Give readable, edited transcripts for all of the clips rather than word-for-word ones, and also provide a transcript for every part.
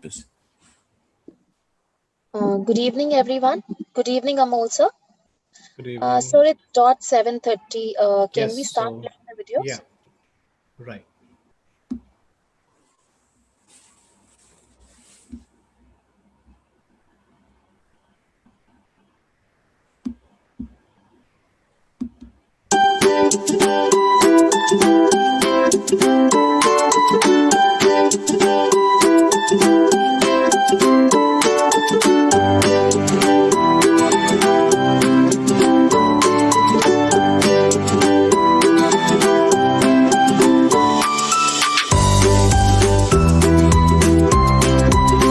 campus. Good evening, everyone. Good evening, Amol sir. Good evening. So it's 7:30. Can Yes, we start so playing the videos? yeah, right.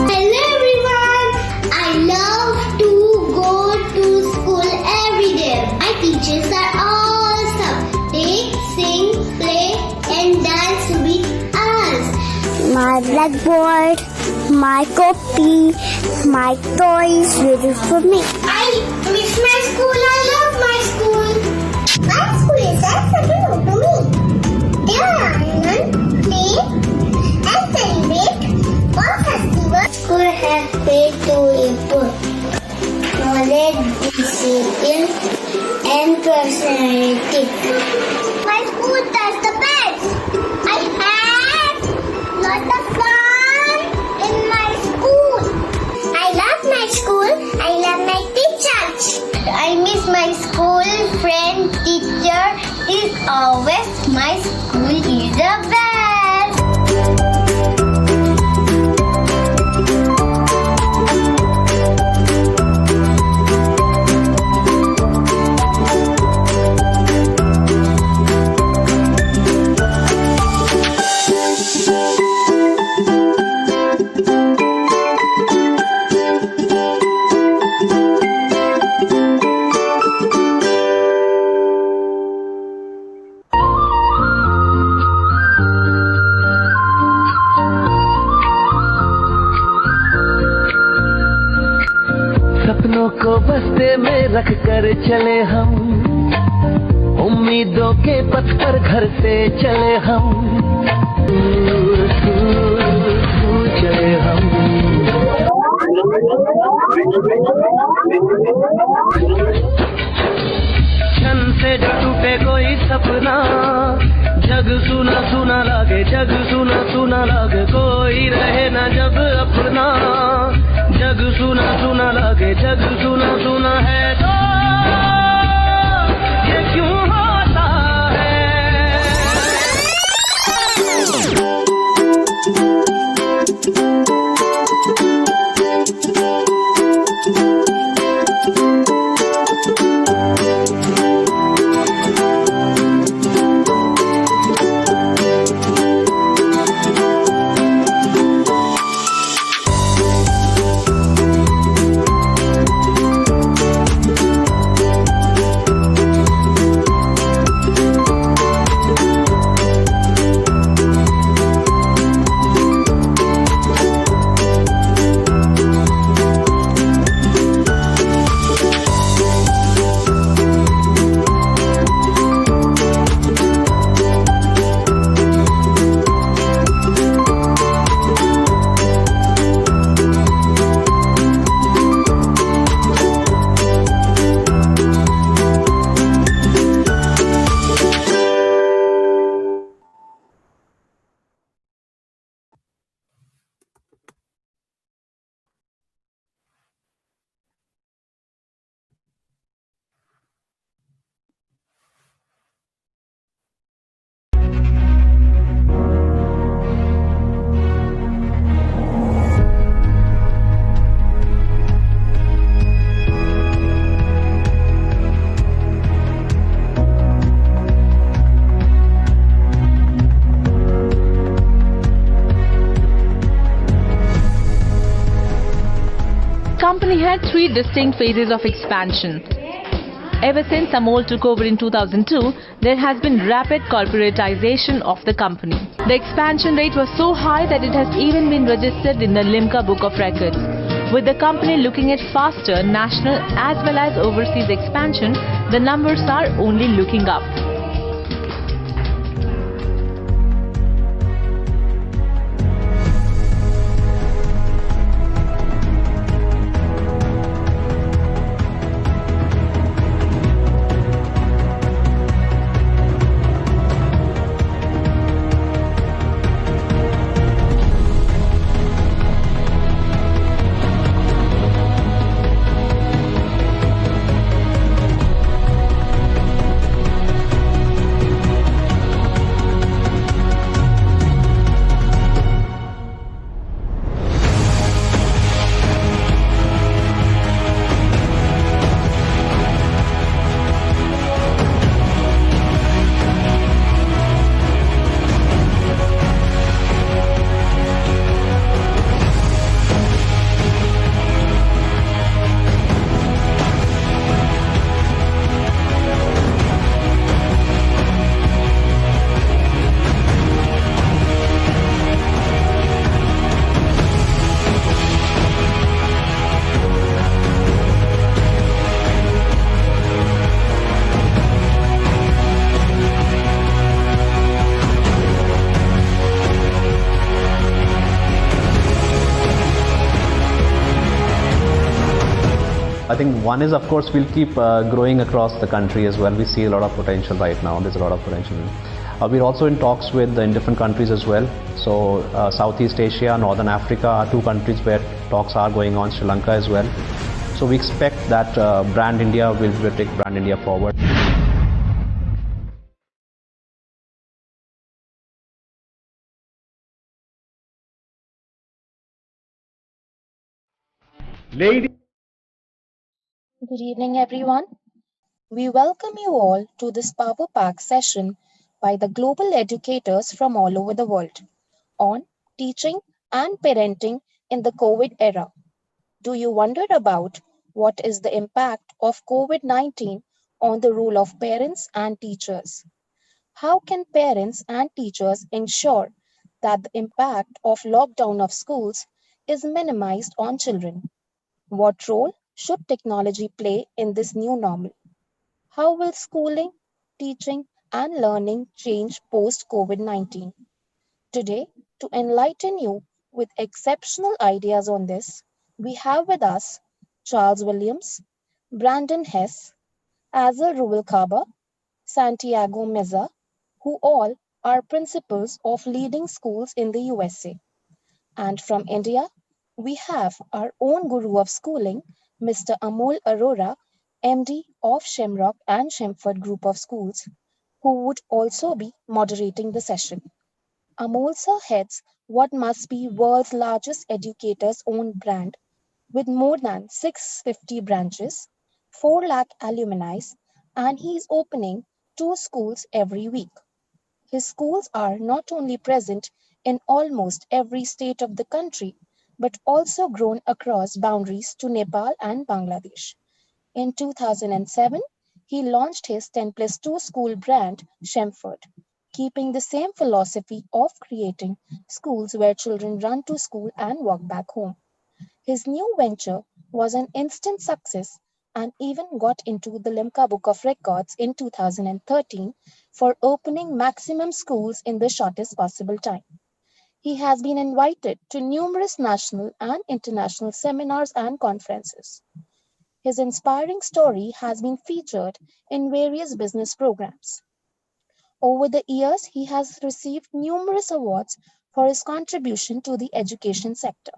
Hello everyone! I love to go to school every day. My teachers are awesome. They sing, play and dance with us. My blackboard, my copy, my toys waiting for me. I miss my school. I love my school. My school is acceptable to me. There I learn, play and celebrate all festivals. School has played to input knowledge, discipline, and personality. My school does the best. I have lots of fun in my school. I love my school. I love my teachers. I miss my school friend, teacher. Is always my school is the best. सपनों को बस्ते में रख कर चले हम, उम्मीदों के पथ पर घर से चले हम, दूर दूर दूर चले हम। क्षण से जो टूटे कोई सपना, जग सुना सुना लागे, जग सुना सुना लागे, कोई रहे ना जब अपना, जग सुना सुना लागे, जग सुना सुना है तो ये क्यों होता है? company had three distinct phases of expansion. Ever since Amol took over in 2002, there has been rapid corporatization of the company. The expansion rate was so high that it has even been registered in the Limca Book of Records. With the company looking at faster national as well as overseas expansion, the numbers are only looking up. I think one is, of course, we'll keep growing across the country as well. We see a lot of potential right now. There's a lot of potential. We're also in talks with in different countries as well. So Southeast Asia, Northern Africa are two countries where talks are going on, Sri Lanka as well. So we expect that Brand India will take Brand India forward. Good evening, everyone. We welcome you all to this Power Pack session by the global educators from all over the world on teaching and parenting in the COVID era. Do you wonder about what is the impact of COVID-19 on the role of parents and teachers? How can parents and teachers ensure that the impact of lockdown of schools is minimized on children? What role should technology play in this new normal? How will schooling, teaching, and learning change post COVID 19? Today, to enlighten you with exceptional ideas on this, we have with us Charles Williams, Brandon Hess, Azar Rubalcaba, Santiago Meza, who all are principals of leading schools in the USA. And from India, we have our own guru of schooling, Mr. Amol Arora, MD of Shamrock and Shamford Group of Schools, who would also be moderating the session. Amol sir heads what must be world's largest educators owned brand with more than 650 branches, 4 lakh alumni, and he is opening 2 schools every week. His schools are not only present in almost every state of the country, but also grown across boundaries to Nepal and Bangladesh. In 2007, he launched his 10+2 school brand, Shamford, keeping the same philosophy of creating schools where children run to school and walk back home. His new venture was an instant success and even got into the Limca Book of Records in 2013 for opening maximum schools in the shortest possible time. He has been invited to numerous national and international seminars and conferences. His inspiring story has been featured in various business programs. Over the years, he has received numerous awards for his contribution to the education sector.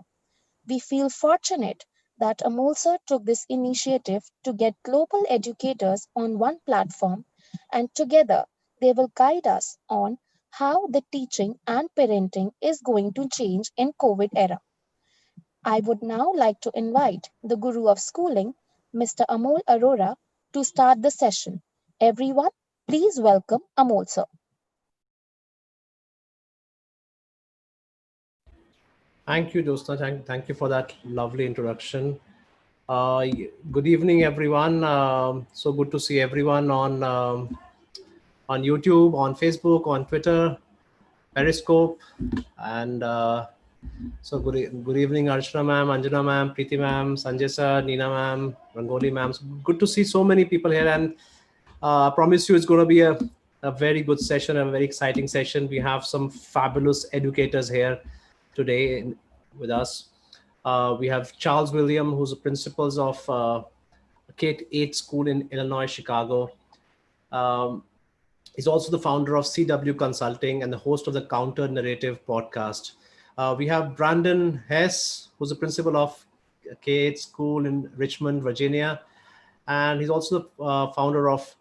We feel fortunate that Amol sir took this initiative to get global educators on one platform, and together they will guide us on how the teaching and parenting is going to change in COVID era. I would now like to invite the Guru of Schooling, Mr. Amol Arora, to start the session. Everyone, please welcome Amol sir. Thank you, Josna. Thank you for that lovely introduction. Good evening, everyone. So good to see everyone on YouTube, on Facebook, on Twitter, Periscope, and so good evening, Archana ma'am, Anjana ma'am, Preeti ma'am, Sanjay sir, Neena ma'am, Rangoli ma'am. So good to see so many people here, and I promise you it's going to be a very good session, a very exciting session. We have some fabulous educators here today with us. We have Charles William, who's the principal of K-8 school in Illinois, Chicago. He's also the founder of CW Consulting and the host of the Counter Narrative podcast. We have Brandon Hess, who's the principal of K-8 school in Richmond, Virginia. And he's also the founder of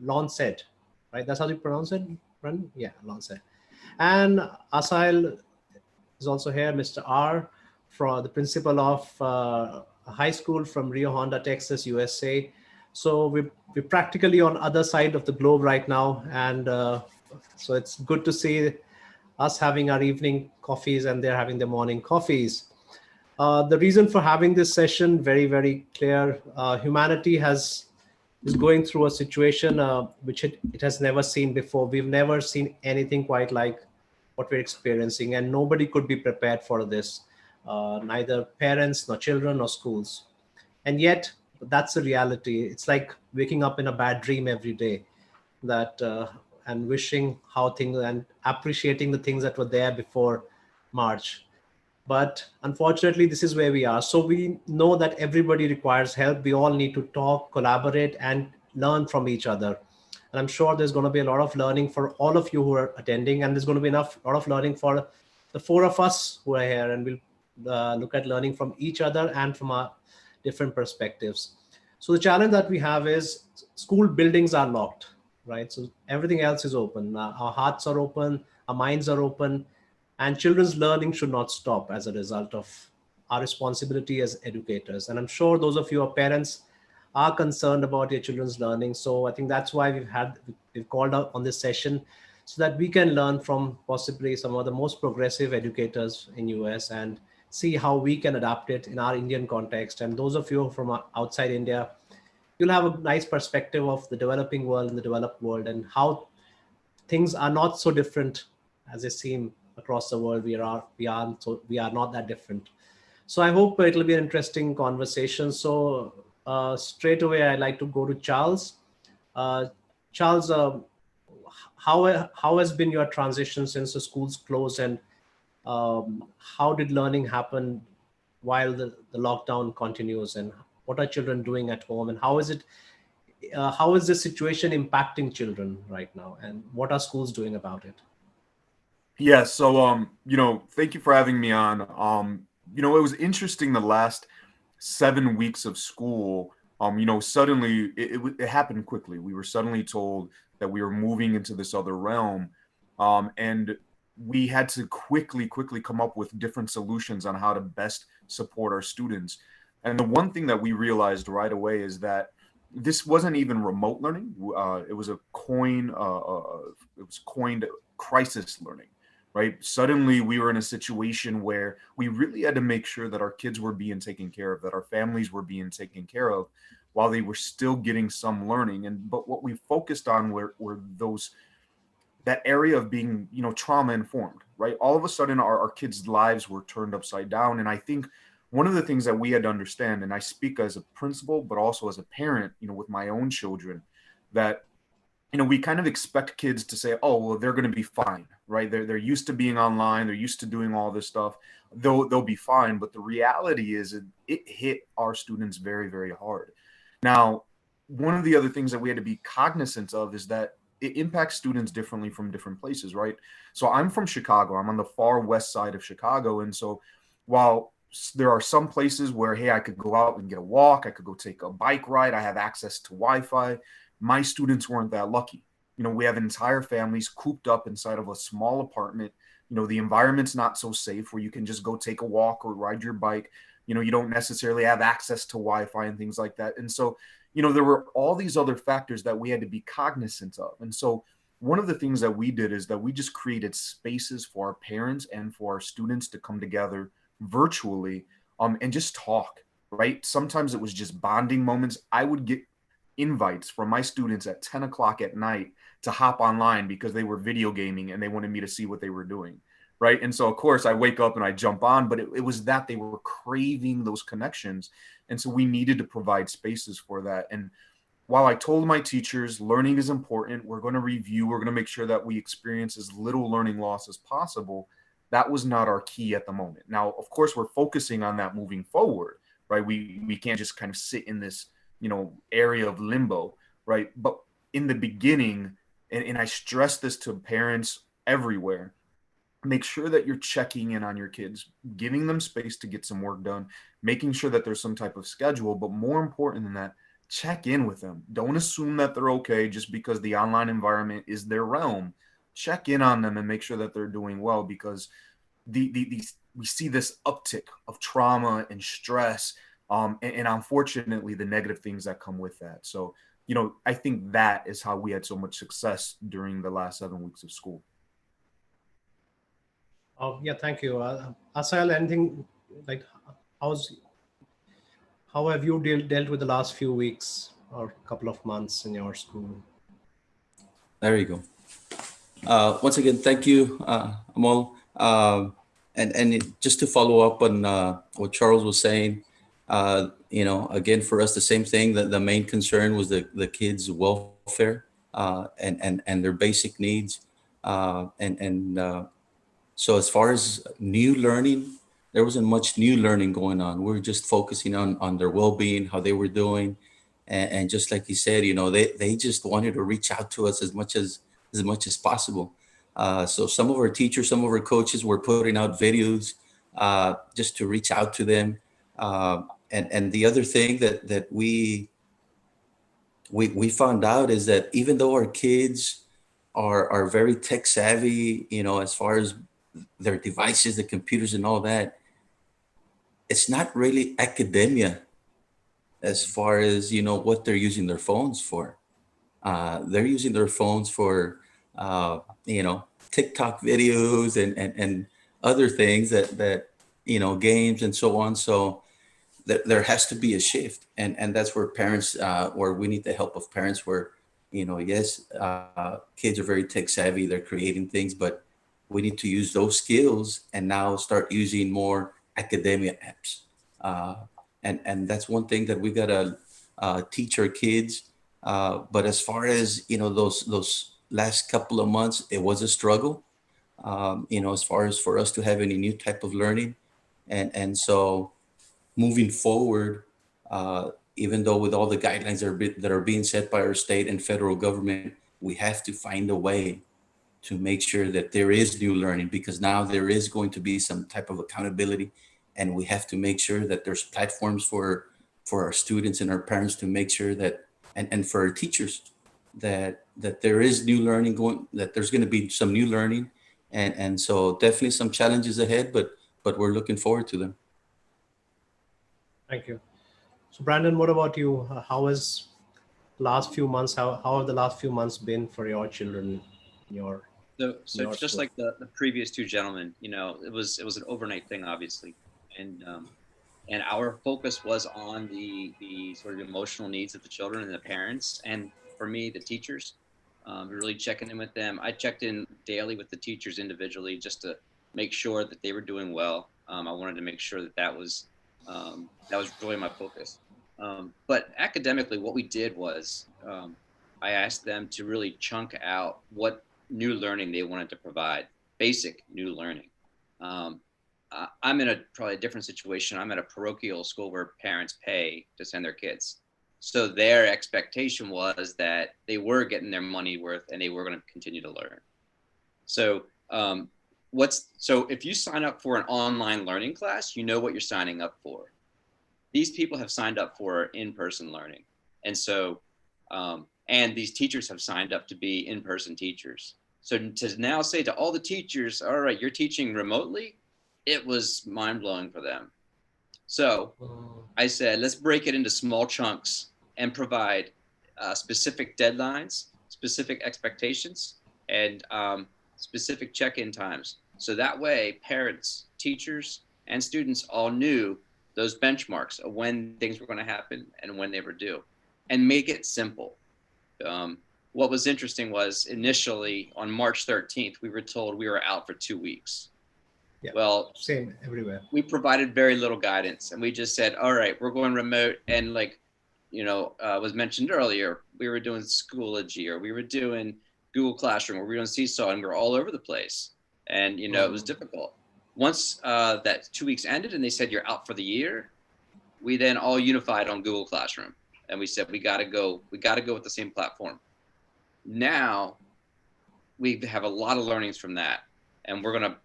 Lancet, right? That's how you pronounce it, Brandon? Yeah, Lancet. And Asail is also here, Mr. R, from the principal of a high school from Rio Honda, Texas, USA. So we're practically on other side of the globe right now. And so it's good to see us having our evening coffees and they're having their morning coffees. The reason for having this session, very, very clear. Humanity is going through a situation which it has never seen before. We've never seen anything quite like what we're experiencing, and nobody could be prepared for this, neither parents, nor children, nor schools. And yet, that's the reality. It's like waking up in a bad dream every day, that and wishing how things and appreciating the things that were there before March. But unfortunately, this is where we are. So we know that everybody requires help. We all need to talk, collaborate, and learn from each other. And I'm sure there's going to be a lot of learning for all of you who are attending, and there's going to be a lot of learning for the four of us who are here, and we'll look at learning from each other and from our different perspectives. So the challenge that we have is school buildings are locked, right? So everything else is open. Our hearts are open, our minds are open, and children's learning should not stop as a result of our responsibility as educators. And I'm sure those of you who are parents are concerned about your children's learning. So I think that's why we've called out on this session, so that we can learn from possibly some of the most progressive educators in US and see how we can adapt it in our Indian context. And those of you from outside India, you'll have a nice perspective of the developing world and the developed world, and how things are not so different as they seem across the world. We are not that different. So I hope it'll be an interesting conversation. So straight away, I'd like to go to Charles. Charles, how has been your transition since the schools closed, and how did learning happen while the lockdown continues, and what are children doing at home, and how is this situation impacting children right now, and what are schools doing about it? Yeah, so thank you for having me on. It was interesting the last 7 weeks of school. Suddenly it happened quickly. We were suddenly told that we were moving into this other realm, and we had to quickly come up with different solutions on how to best support our students. And the one thing that we realized right away is that this wasn't even remote learning. It was coined crisis learning. Right? Suddenly we were in a situation where we really had to make sure that our kids were being taken care of, that our families were being taken care of while they were still getting some learning. But what we focused on were that area of being, trauma informed, right? All of a sudden our kids' lives were turned upside down. And I think one of the things that we had to understand, and I speak as a principal, but also as a parent, with my own children, that we kind of expect kids to say, oh, well, they're going to be fine, right? They're used to being online. They're used to doing all this stuff. They'll be fine. But the reality is it hit our students very, very hard. Now, one of the other things that we had to be cognizant of is that it impacts students differently from different places, right? So I'm from Chicago. I'm on the far west side of Chicago. And so while there are some places where, hey, I could go out and get a walk, I could go take a bike ride, I have access to Wi-Fi, my students weren't that lucky. We have entire families cooped up inside of a small apartment. The environment's not so safe where you can just go take a walk or ride your bike. You don't necessarily have access to Wi-Fi and things like that. And so, there were all these other factors that we had to be cognizant of. And so one of the things that we did is that we just created spaces for our parents and for our students to come together virtually and just talk, right? Sometimes it was just bonding moments. I would get invites from my students at 10 o'clock at night to hop online because they were video gaming and they wanted me to see what they were doing, right? And so, of course, I wake up and I jump on, but it was that they were craving those connections. And so we needed to provide spaces for that. And while I told my teachers learning is important, we're going to review, we're going to make sure that we experience as little learning loss as possible, that was not our key at the moment. Now, of course, we're focusing on that moving forward, right? We can't just kind of sit in this area of limbo, right? But in the beginning, and I stress this to parents everywhere, make sure that you're checking in on your kids, giving them space to get some work done, making sure that there's some type of schedule, but more important than that, check in with them. Don't assume that they're okay just because the online environment is their realm. Check in on them and make sure that they're doing well, because we see this uptick of trauma and stress, and unfortunately the negative things that come with that. So, I think that is how we had so much success during the last 7 weeks of school. Oh, yeah, thank you. Asal, anything like how have you dealt with the last few weeks or couple of months in your school? There you go. Once again, thank you, Amol. Just to follow up on what Charles was saying, again, for us, the same thing, that the main concern was the kids' welfare and their basic needs. So as far as new learning, there wasn't much new learning going on. We were just focusing on their well-being, how they were doing. And just like you said, they just wanted to reach out to us as much as possible. So some of our teachers, some of our coaches were putting out videos just to reach out to them. And the other thing that we found out is that even though our kids are very tech savvy, as far as their devices, the computers and all that, it's not really academia as far as, what they're using their phones for. They're using their phones for, TikTok videos and other things that, games and so on. So there has to be a shift. And that's where parents, where we need the help of parents where, yes, kids are very tech savvy. They're creating things, but we need to use those skills and now start using more academia apps. And that's one thing that we gotta teach our kids. But as far as those last couple of months, it was a struggle. As far as for us to have any new type of learning, and so moving forward, even though with all the guidelines that are being set by our state and federal government, we have to find a way to make sure that there is new learning, because now there is going to be some type of accountability, and we have to make sure that there's platforms for our students and our parents to make sure that, and for our teachers, that there is new learning that there's going to be some new learning, and so definitely some challenges ahead, but we're looking forward to them. Thank you. So Brandon, what about you? How has last few months, how have the last few months been for your children? So just like the previous two gentlemen, it was an overnight thing, obviously, and our focus was on the sort of emotional needs of the children and the parents, and for me, the teachers. Really checking in with them. I checked in daily with the teachers individually just to make sure that they were doing well. I wanted to make sure that was really my focus. But academically, what we did was I asked them to really chunk out what new learning they wanted to provide, basic new learning. I'm in probably a different situation. I'm at a parochial school where parents pay to send their kids. So their expectation was that they were getting their money worth and they were going to continue to learn. So so if you sign up for an online learning class, you know what you're signing up for. These people have signed up for in-person learning. And so, and these teachers have signed up to be in-person teachers. So to now say to all the teachers, all right, you're teaching remotely, it was mind-blowing for them. So I said, let's break it into small chunks and provide specific deadlines, specific expectations, and specific check-in times. So that way, parents, teachers, and students all knew those benchmarks of when things were going to happen and when they were due, and make it simple. What was interesting was initially on March 13th, we were told we were out for 2 weeks. Yeah, well, same everywhere. We provided very little guidance, and we just said, all right, we're going remote. And was mentioned earlier, we were doing Schoology, or we were doing Google Classroom, or we were doing Seesaw, and we were all over the place. And, it was difficult. Once that 2 weeks ended and they said you're out for the year, we then all unified on Google Classroom. And we said, we got to go with the same platform. Now we have a lot of learnings from that, and we're going to,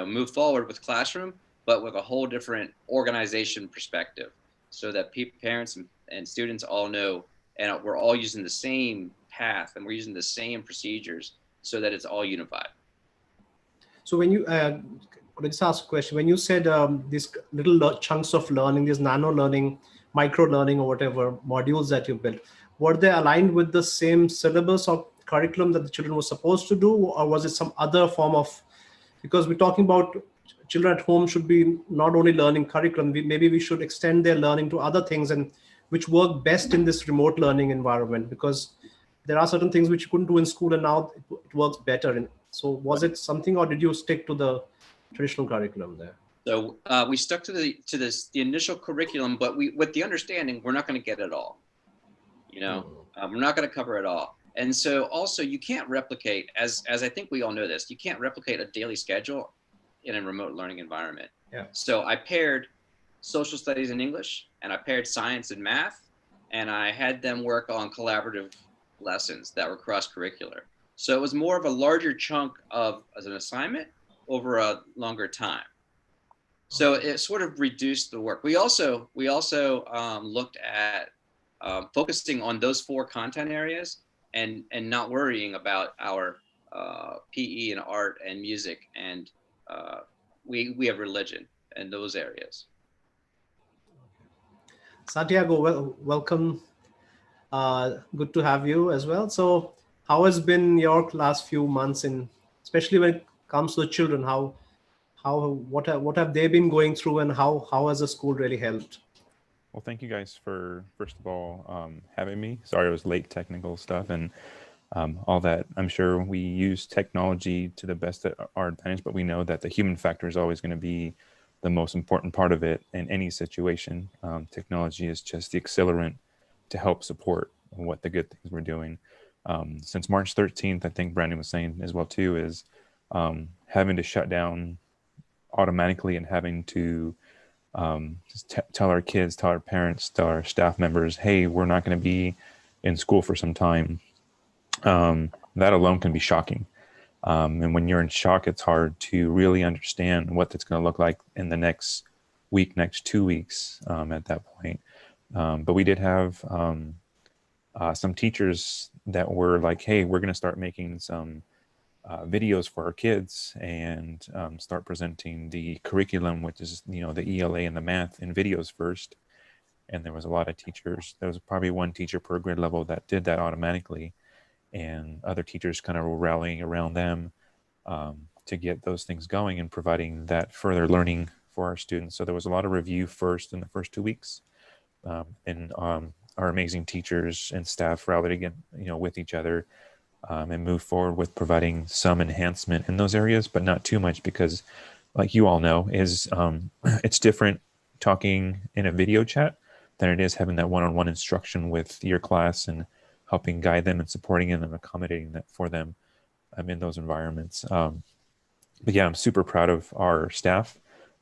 move forward with Classroom, but with a whole different organization perspective, so that parents and students all know, and we're all using the same path and we're using the same procedures so that it's all unified. So when you, let's ask a question. When you said these little chunks of learning, this nano learning, micro learning, or whatever modules that you built, were they aligned with the same syllabus or curriculum that the children were supposed to do, or was it some other form of, because we're talking about children at home should be not only learning curriculum, maybe we should extend their learning to other things, and which work best in this remote learning environment, because there are certain things which you couldn't do in school and now it works better. So was it something, or did you stick to the traditional curriculum there? So we stuck to the initial curriculum, but with the understanding we're not going to get it all. We're not going to cover it all. And so also you can't replicate, as I think we all know this, you can't replicate a daily schedule in a remote learning environment. Yeah. So I paired social studies and English, and I paired science and math, and I had them work on collaborative lessons that were cross-curricular. So it was more of a larger chunk as an assignment over a longer time. So it sort of reduced the work. We also looked at focusing on those 4 content areas and not worrying about our PE and art and music, and we have religion in those areas. Santiago, welcome. Good to have you as well. So how has been your last few months, especially when it comes to the children? What have they been going through, and how has the school really helped? Well, thank you guys for, first of all, having me. Sorry I was late, technical stuff and all that. I'm sure we use technology to the best of our advantage, but we know that the human factor is always going to be the most important part of it in any situation. Technology is just the accelerant to help support what the good things we're doing. Since March 13th, I think Brandon was saying as well too, is having to shut down automatically and having to just tell our kids, tell our parents, tell our staff members, hey, we're not going to be in school for some time. That alone can be shocking. And when you're in shock, it's hard to really understand what that's going to look like in the next week, next 2 weeks at that point. But we did have some teachers that were like, hey, we're going to start making some videos for our kids and start presenting the curriculum, which is, the ELA and the math in videos first. And there was a lot of teachers. There was probably 1 teacher per grade level that did that automatically. And other teachers kind of were rallying around them to get those things going and providing that further learning for our students. So there was a lot of review first in the first 2 weeks. And our amazing teachers and staff rallied again, with each other and moved forward with providing some enhancement in those areas, but not too much because, like you all know, it's different talking in a video chat than it is having that one-on-one instruction with your class and helping guide them and supporting them and accommodating that for them in those environments. But yeah, I'm super proud of our staff.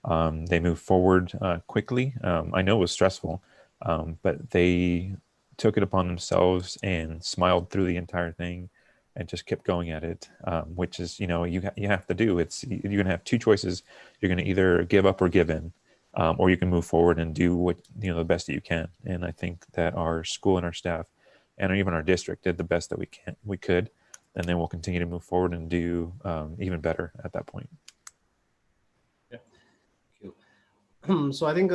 They moved forward quickly. I know it was stressful, but they took it upon themselves and smiled through the entire thing and just kept going at it, which is, you have to do. You're going to have 2 choices. You're going to either give up or give in, or you can move forward and do what, the best that you can. And I think that our school and our staff and even our district did the best that we could, and then we'll continue to move forward and do even better at that point. Yeah. Thank you. So I think,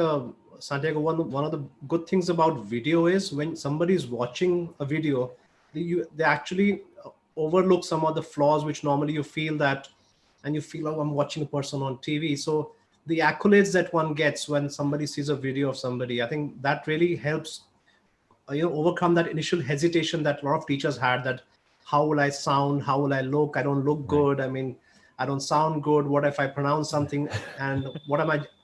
Santiago, one of the good things about video is when somebody is watching a video, they actually overlook some of the flaws which normally you feel that, and you feel, oh, I'm watching a person on TV. So the accolades that one gets when somebody sees a video of somebody, I think that really helps overcome that initial hesitation that a lot of teachers had, that how will I sound, how will I look, I don't look good, I mean, I don't sound good, what if I pronounce something, and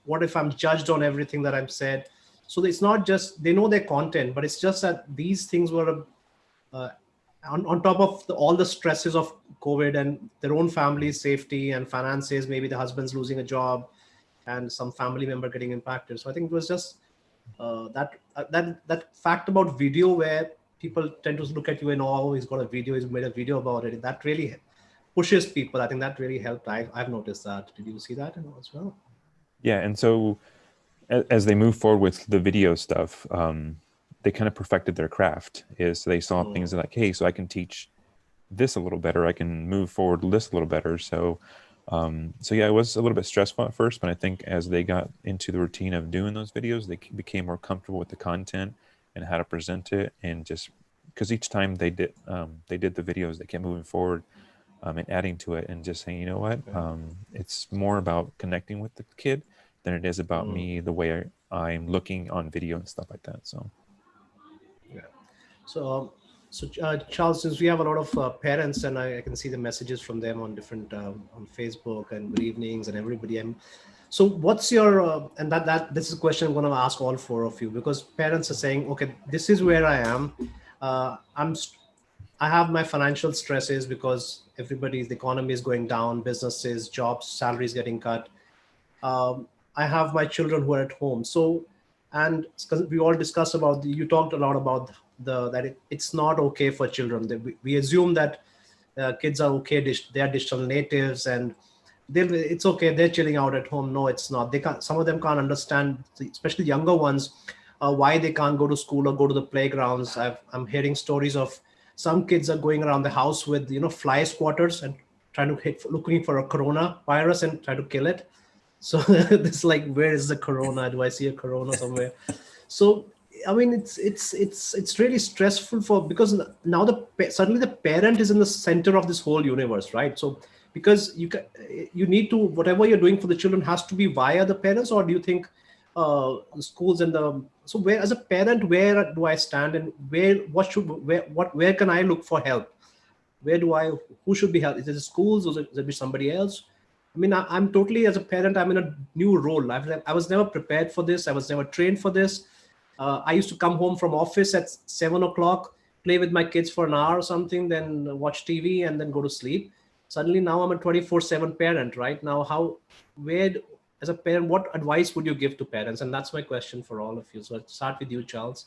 what if I'm judged on everything that I've said. So it's not just they know their content, but it's just that these things were on top of all the stresses of COVID and their own family's safety and finances, maybe the husband's losing a job and some family member getting impacted. So I think it was just that fact about video, where people tend to look at you and, oh, he's got a video, he's made a video about it. That really pushes people. I think that really helped. I've noticed that. Did you see that as well? Yeah, and so as they move forward with the video stuff, they kind of perfected their craft. So they saw things like, hey, so I can teach this a little better. I can move forward this a little better. So yeah, it was a little bit stressful at first, but I think as they got into the routine of doing those videos, they became more comfortable with the content and how to present it. And just because each time they did the videos, they kept moving forward and adding to it and just saying, you know what, it's more about connecting with the kid than it is about me, the way I'm looking on video and stuff like that. So. Yeah. So Charles, since we have a lot of parents, and I can see the messages from them on different on Facebook and good evenings and everybody. So what's your and this is a question I'm going to ask all 4 of you, because parents are saying, okay, this is where I am. I have my financial stresses because the economy is going down, businesses, jobs, salaries getting cut. I have my children who are at home. So, and 'cause we all discussed about you talked a lot about it's not okay for children. We assume that kids are okay, they are digital natives, and it's okay, they're chilling out at home. No, it's not. They can't. Some of them can't understand, especially younger ones, why they can't go to school or go to the playgrounds. I'm hearing stories of some kids are going around the house with fly squatters and trying to looking for a coronavirus and try to kill it. So it's like, where is the corona? Do I see a corona somewhere? So I mean, it's really stressful because now suddenly the parent is in the center of this whole universe, right? So because you need to, whatever you're doing for the children has to be via the parents, or do you think schools and so where, as a parent, where do I stand, and where can I look for help? Who should be helped? Is it the schools, or is it be somebody else? I mean, I'm totally, as a parent, I'm in a new role. I was never prepared for this. I was never trained for this. I used to come home from office at 7 o'clock, play with my kids for an hour or something, then watch TV and then go to sleep. Suddenly now I'm a 24/7 parent, right? Now, as a parent, what advice would you give to parents? And that's my question for all of you. So let's start with you, Charles.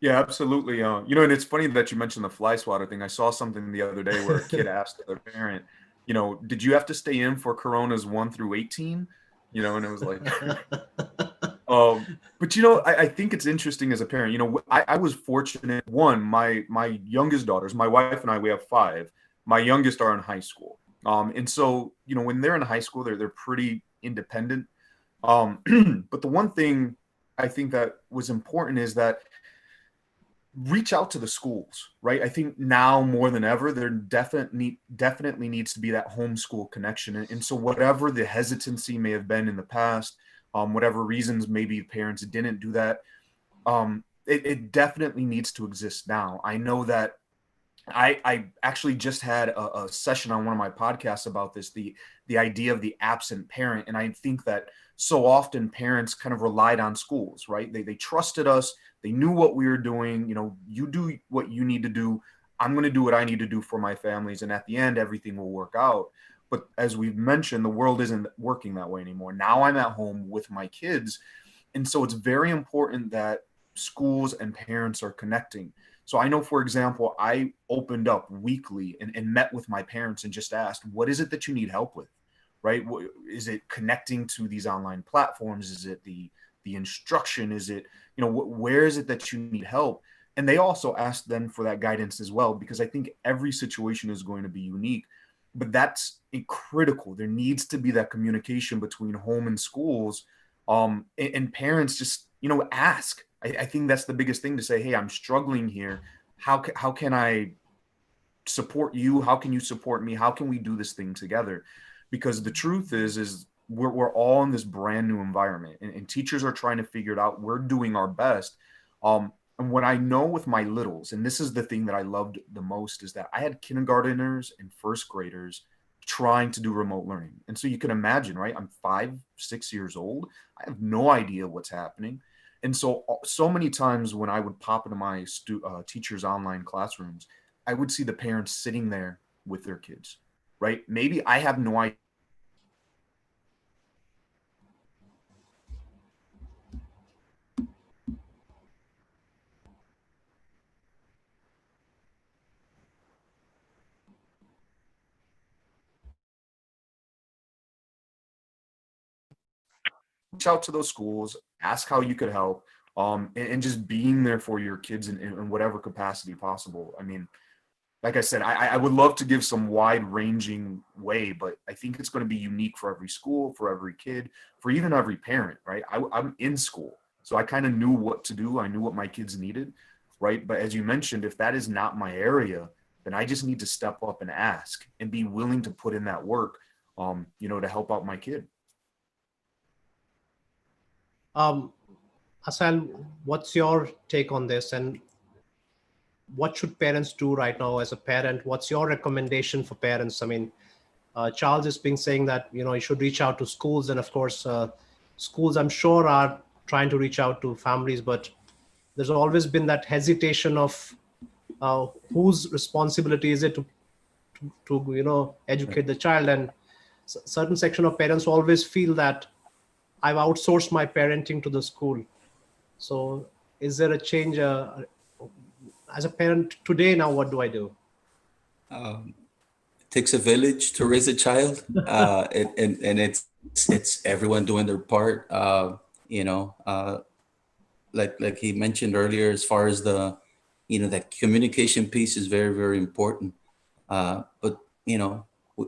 Yeah, absolutely. And it's funny that you mentioned the fly swatter thing. I saw something the other day where a kid asked their parent, did you have to stay in for Coronas 1 through 18? And it was like, but I think it's interesting as a parent. I was fortunate. One, my youngest daughters, my wife and I, we have 5. My youngest are in high school, and so when they're in high school, they're pretty independent. But the one thing I think that was important is that reach out to the schools, right? I think now more than ever, there definitely needs to be that homeschool connection. And so whatever the hesitancy may have been in the past, whatever reasons maybe parents didn't do that, it definitely needs to exist now. I know that I actually just had a session on one of my podcasts about this, the idea of the absent parent. And I think that so often parents kind of relied on schools, right? They trusted us. They knew what we were doing. You do what you need to do. I'm going to do what I need to do for my families. And at the end, everything will work out. But as we've mentioned, the world isn't working that way anymore. Now I'm at home with my kids. And so it's very important that schools and parents are connecting. So I know, for example, I opened up weekly and met with my parents and just asked, what is it that you need help with, right? Is it connecting to these online platforms? Is it the instruction? Is it, where is it that you need help? And they also asked them for that guidance as well, because I think every situation is going to be unique, but that's critical. There needs to be that communication between home and schools, and parents just, ask. I think that's the biggest thing, to say, hey, I'm struggling here. How can I support you? How can you support me? How can we do this thing together? Because the truth is we're all in this brand new environment, and teachers are trying to figure it out. We're doing our best. And what I know with my littles, and this is the thing that I loved the most, is that I had kindergarteners and first graders trying to do remote learning. And so you can imagine, right? I'm 5, 6 years old. I have no idea what's happening. And so many times when I would pop into my teachers' online classrooms, I would see the parents sitting there with their kids, right? Maybe I have no idea. Reach out to those schools, ask how you could help, and just being there for your kids in whatever capacity possible. I mean, like I said, I would love to give some wide-ranging way, but I think it's going to be unique for every school, for every kid, for even every parent, right? I'm in school, so I kind of knew what to do. I knew what my kids needed, right? But as you mentioned, if that is not my area, then I just need to step up and ask and be willing to put in that work, to help out my kid. Asal, what's your take on this, and what should parents do right now as a parent? What's your recommendation for parents? I mean, Charles has been saying that, you should reach out to schools, and of course, schools, I'm sure, are trying to reach out to families, but there's always been that hesitation of whose responsibility is it to educate the child? And certain section of parents always feel that I've outsourced my parenting to the school. So is there a change as a parent today? Now what do I do? It takes a village to raise a child, and it's everyone doing their part. Like he mentioned earlier, as far as that communication piece is very, very important. But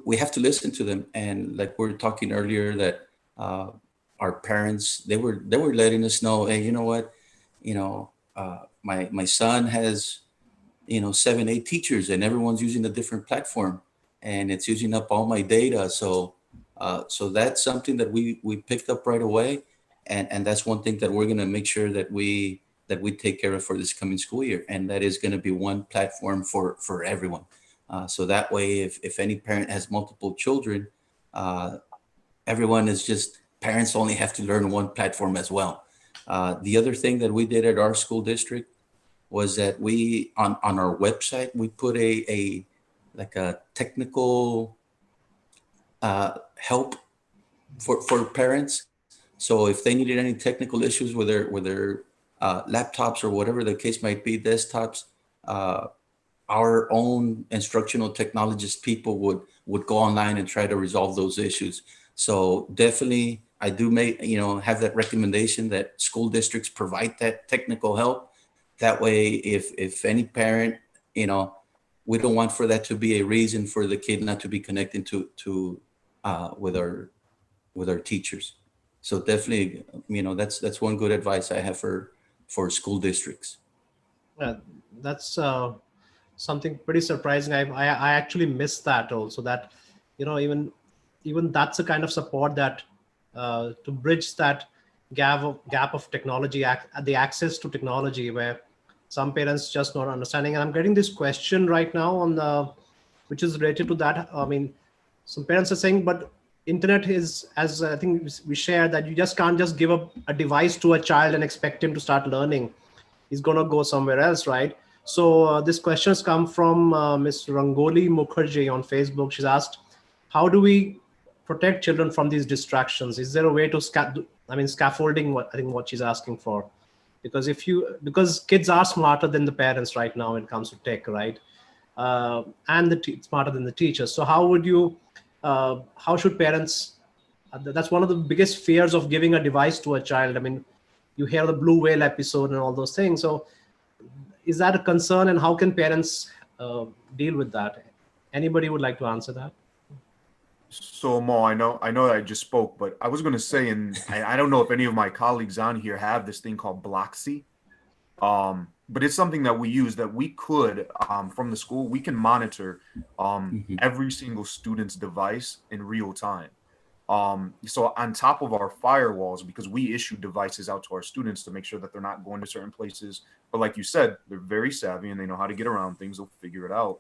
we have to listen to them, and like we were talking earlier, that our parents, they were letting us know, hey, you know what, my son has 7-8 teachers, and everyone's using a different platform, and it's using up all my data. So that's something that we picked up right away, and that's one thing that we're going to make sure that we take care of for this coming school year, and that is going to be one platform for everyone. So that way, if any parent has multiple children, everyone is just, parents only have to learn one platform as well. The other thing that we did at our school district was that we, on our website, we put a technical help for parents. So if they needed any technical issues with their laptops or whatever the case might be, desktops, our own instructional technologist people would go online and try to resolve those issues. So definitely, I do have that recommendation that school districts provide that technical help. That way, if any parent, we don't want for that to be a reason for the kid not to be connecting to with our teachers. So definitely, that's one good advice I have for school districts. Yeah, that's something pretty surprising. I actually missed that also, that even that's a kind of support that to bridge that gap of technology, the access to technology, where some parents just not understanding. And I'm getting this question right now which is related to that. I mean, some parents are saying, but internet is, as I think we share, that you just can't just give a device to a child and expect him to start learning. He's going to go somewhere else, right? So this question has come from Ms. Rangoli Mukherjee on Facebook. She's asked, how do we protect children from these distractions? Is there a way to scaffolding, what she's asking for? Because because kids are smarter than the parents right now when it comes to tech, right? And smarter than the teachers. So how should parents, that's one of the biggest fears of giving a device to a child. I mean, you hear the Blue Whale episode and all those things. So is that a concern, and how can parents deal with that? Anybody would like to answer that? So Mo, I know that I just spoke, but I was going to say, and I don't know if any of my colleagues on here have this thing called Bloxy, but it's something that we use, that we could, from the school, we can monitor every single student's device in real time. So on top of our firewalls, because we issue devices out to our students to make sure that they're not going to certain places, but like you said, they're very savvy and they know how to get around things, they'll figure it out.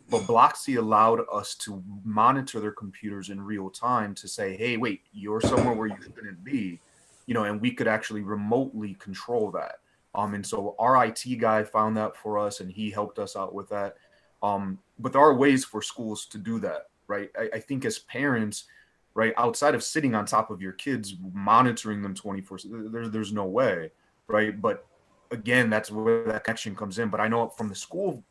But Bloxy allowed us to monitor their computers in real time to say, hey, wait, you're somewhere where you shouldn't be, and we could actually remotely control that. And so our IT guy found that for us, and he helped us out with that. But there are ways for schools to do that, right? I think as parents, right, outside of sitting on top of your kids, monitoring them 24/7, there's no way, right? But again, that's where that connection comes in. But I know from the school,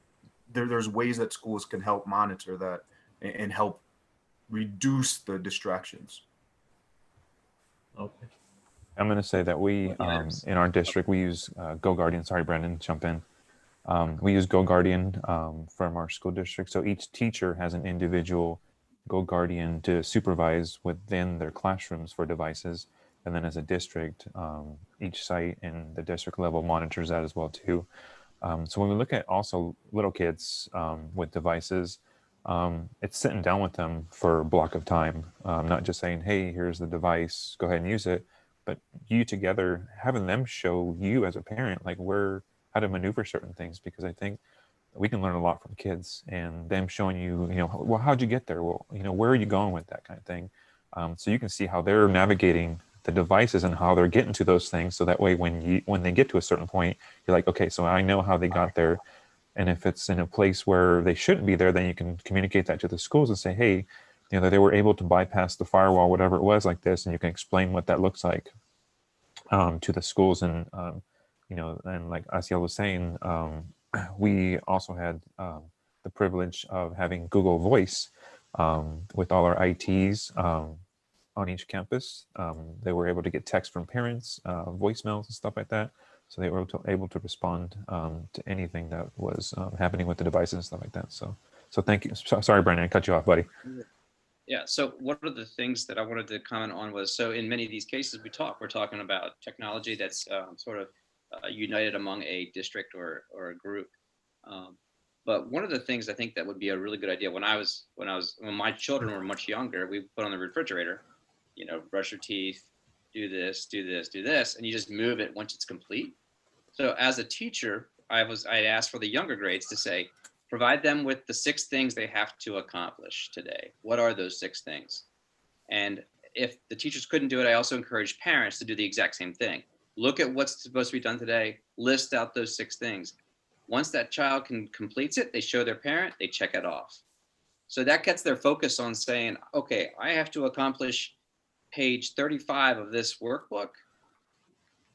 there's ways that schools can help monitor that and help reduce the distractions. Okay. I'm going to say that we, in our district, we use GoGuardian. Sorry, Brandon, jump in. We use GoGuardian from our school district. So each teacher has an individual GoGuardian to supervise within their classrooms for devices. And then as a district, each site in the district level monitors that as well too. So when we look at also little kids with devices, it's sitting down with them for a block of time, not just saying, hey, here's the device, go ahead and use it, but you together, having them show you as a parent, like how to maneuver certain things, because I think we can learn a lot from kids, and them showing you, well, how'd you get there? Well, where are you going with that kind of thing? So you can see how they're navigating the devices and how they're getting to those things. So that way, when they get to a certain point, you're like, okay, so I know how they got there. And if it's in a place where they shouldn't be there, then you can communicate that to the schools and say, hey, that they were able to bypass the firewall, whatever it was like this, and you can explain what that looks like to the schools. And, and like Asiel was saying, we also had the privilege of having Google Voice with all our ITs on each campus. They were able to get texts from parents, voicemails and stuff like that. So they were able to respond to anything that was happening with the devices and stuff like that. So thank you. Sorry, Brandon, I cut you off, buddy. Yeah, so one of the things that I wanted to comment on was, so in many of these cases we're talking about technology that's sort of united among a district or a group. But one of the things I think that would be a really good idea when my children were much younger, we put on the refrigerator, brush your teeth, do this, do this, do this, and you just move it once it's complete. So as a teacher, I asked for the younger grades to say, provide them with the 6 things they have to accomplish today. What are those 6 things? And if the teachers couldn't do it, I also encouraged parents to do the exact same thing. Look at what's supposed to be done today, list out those 6 things. Once that child completes it, they show their parent, they check it off. So that gets their focus on saying, okay, I have to accomplish page 35 of this workbook.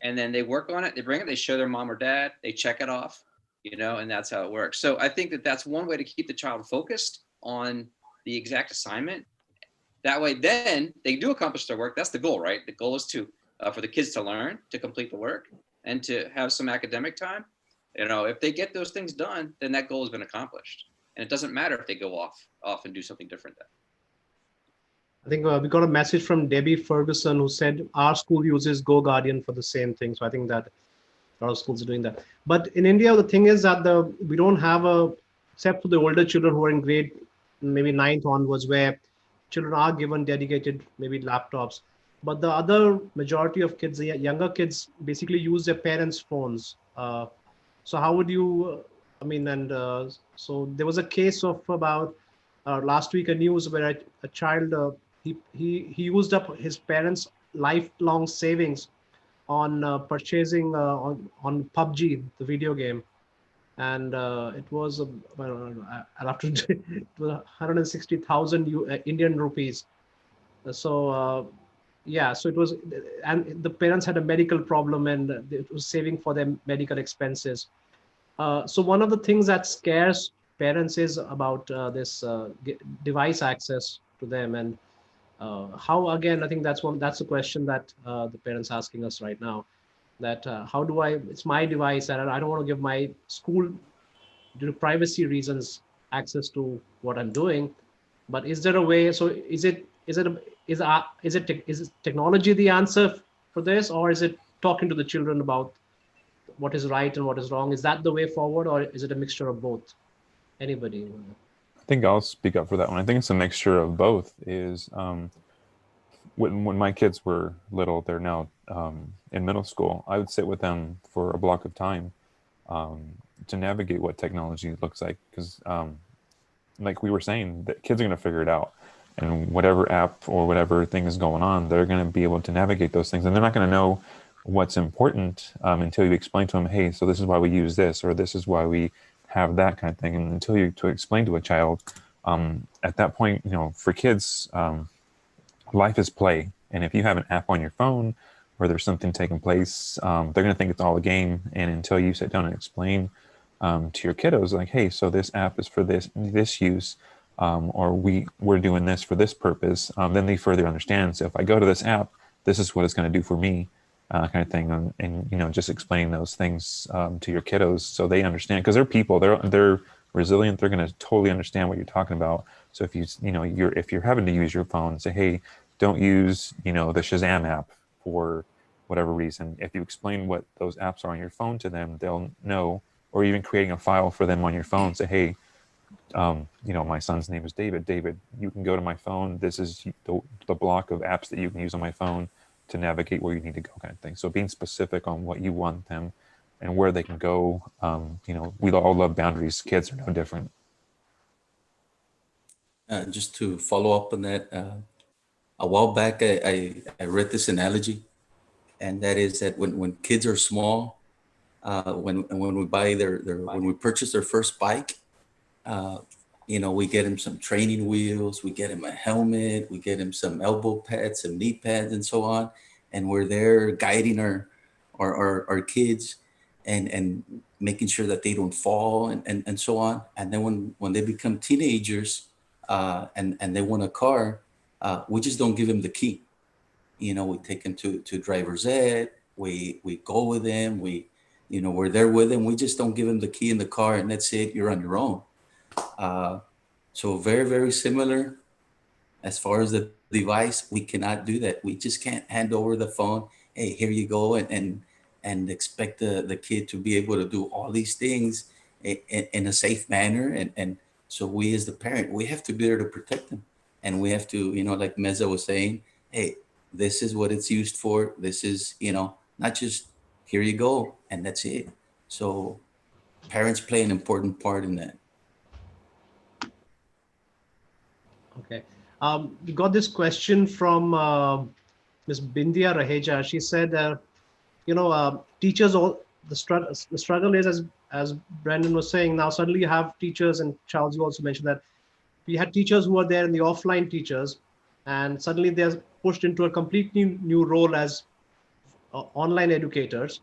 And then they work on it, they bring it, they show their mom or dad, they check it off, and that's how it works. So I think that that's one way to keep the child focused on the exact assignment. That way, then they do accomplish their work. That's the goal, right? The goal is to for the kids to learn, to complete the work, and to have some academic time. If they get those things done, then that goal has been accomplished. And it doesn't matter if they go off and do something different then. I think we got a message from Debbie Ferguson who said our school uses Go Guardian for the same thing. So I think that a lot of schools are doing that. But in India, the thing is that we don't have except for the older children who are in grade maybe 9th onwards, where children are given dedicated maybe laptops. But the other majority of kids, the younger kids, basically use their parents' phones. So how would you, so there was a case of about last week, a news where a child, he used up his parents' lifelong savings on purchasing on PUBG, the video game. And it was, I'll have to, it was 160,000 Indian rupees. So it was, and the parents had a medical problem and it was saving for their medical expenses. So one of the things that scares parents is about this device access to them, and how, again, I think that's the question that the parents asking us right now, that how do it's my device and I don't want to give my school, due to privacy reasons, access to what I'm doing. But is there a way? So is technology the answer for this, or is it talking to the children about what is right and what is wrong? Is that the way forward, or is it a mixture of both? Anybody? I think I'll speak up for that one. I think it's a mixture of both. When my kids were little, they're now in middle school, I would sit with them for a block of time to navigate what technology looks like. Because like we were saying, the kids are going to figure it out. And whatever app or whatever thing is going on, they're going to be able to navigate those things. And they're not going to know what's important until you explain to them, hey, so this is why we use this, or this is why we have that kind of thing. And until you to explain to a child, at that point, for kids, life is play. And if you have an app on your phone or there's something taking place, they're going to think it's all a game. And until you sit down and explain to your kiddos, like, hey, so this app is for this use, or we're doing this for this purpose, then they further understand. So if I go to this app, this is what it's going to do for me, kind of thing. And just explaining those things to your kiddos so they understand, because they're people, they're resilient, they're going to totally understand what you're talking about. So if if you're having to use your phone, say, hey, don't use the Shazam app for whatever reason. If you explain what those apps are on your phone to them, they'll know. Or even creating a file for them on your phone, say, hey, my son's name is David. David, you can go to my phone. This is the block of apps that you can use on my phone to navigate where you need to go, kind of thing. So being specific on what you want them and where they can go. We all love boundaries. Kids are no different. Just to follow up on that, a while back, I read this analogy, and that is that when kids are small, When we buy when we purchase their first bike, we get him some training wheels, we get him a helmet, we get him some elbow pads, some knee pads, and so on. And we're there guiding our kids and making sure that they don't fall and so on. And then when they become teenagers and they want a car, we just don't give them the key. We take them to driver's ed, we go with them, we're there with them. We just don't give them the key in the car and that's it, you're on your own. So very, very similar. As far as the device, we cannot do that. We just can't hand over the phone. Hey, here you go, and expect the kid to be able to do all these things in a safe manner. And so we, as the parent, we have to be there to protect them, and we have to, like Meza was saying, hey, this is what it's used for. This is, not just here you go and that's it. So parents play an important part in that. Okay. We got this question from Ms. Bindia Raheja. She said, teachers, the struggle is, as Brandon was saying, now suddenly you have teachers, and Charles, you also mentioned that we had teachers who were there in the offline teachers, and suddenly they're pushed into a completely new role as online educators.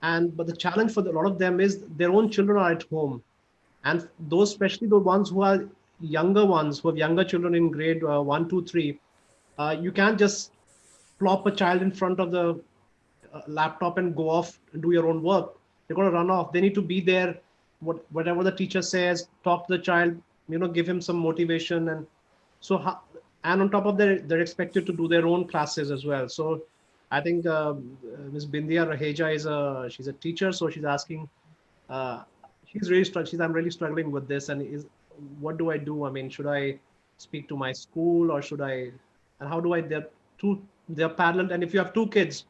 But the challenge for a lot of them is their own children are at home. And those, especially the ones who are younger ones, who have younger children in grade 1, 2, 3, you can't just plop a child in front of the laptop and go off and do your own work. They're going to run off. They need to be there, whatever the teacher says, talk to the child, give him some motivation. And so, and on top of that, they're expected to do their own classes as well. So I think Ms. Bindia Raheja she's a teacher, so she's asking, she's really struggling. I'm really struggling with this, and what do I do? I mean, should I speak to my school, or should I? And how do I? They're parallel, and if you have 2 kids,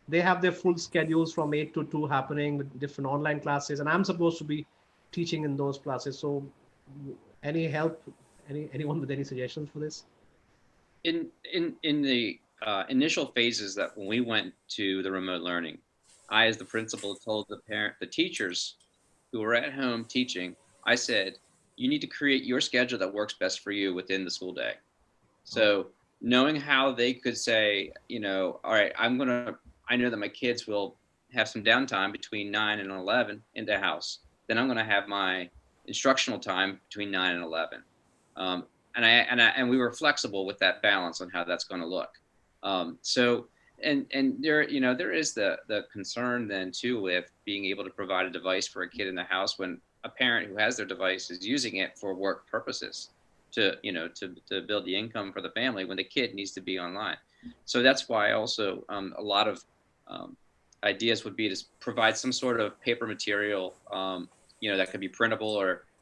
they have their full schedules from 8 to 2 happening with different online classes, and I'm supposed to be teaching in those classes. So, any help? Anyone with any suggestions for this? In the initial phases that when we went to the remote learning, I, as the principal, told the teachers who were at home teaching, I said, you need to create your schedule that works best for you within the school day. So knowing how they could say, all right, I know that my kids will have some downtime between 9 and 11 in the house. Then I'm going to have my instructional time between 9 and 11. And we were flexible with that balance on how that's going to look. So there is the concern then too with being able to provide a device for a kid in the house when a parent who has their device is using it for work purposes to build the income for the family when the kid needs to be online. So that's why also a lot of ideas would be to provide some sort of paper material, that could be printable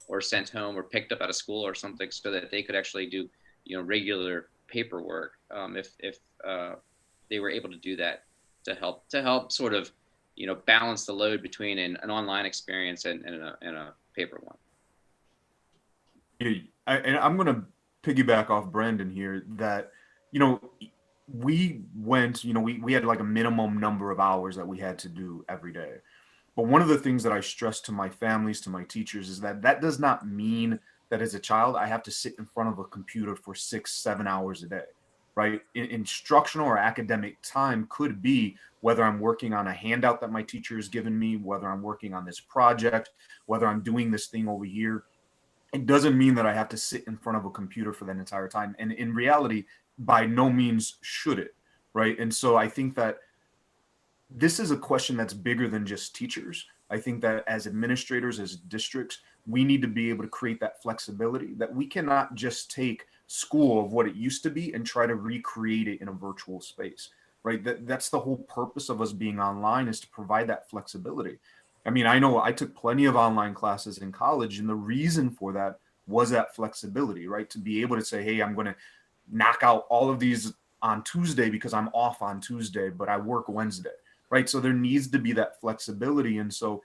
or sent home or picked up at a school or something, so that they could actually do, regular paperwork if they were able to do that to help sort of, balance the load between an online experience and a paper one. And I'm going to piggyback off Brandon here that, we went, we had like a minimum number of hours that we had to do every day. But one of the things that I stress to my families, to my teachers, is that does not mean that as a child, I have to sit in front of a computer for 6-7 hours a day, right? Instructional or academic time could be whether I'm working on a handout that my teacher has given me, whether I'm working on this project, whether I'm doing this thing over here. It doesn't mean that I have to sit in front of a computer for that entire time. And in reality, by no means should it, right? And so I think that this is a question that's bigger than just teachers. I think that as administrators, as districts, we need to be able to create that flexibility, that we cannot just take school of what it used to be and try to recreate it in a virtual space, right? That's the whole purpose of us being online, is to provide that flexibility. I mean, I know I took plenty of online classes in college, and the reason for that was that flexibility, right? To be able to say, hey, I'm going to knock out all of these on Tuesday because I'm off on Tuesday, but I work Wednesday, right? So there needs to be that flexibility. And so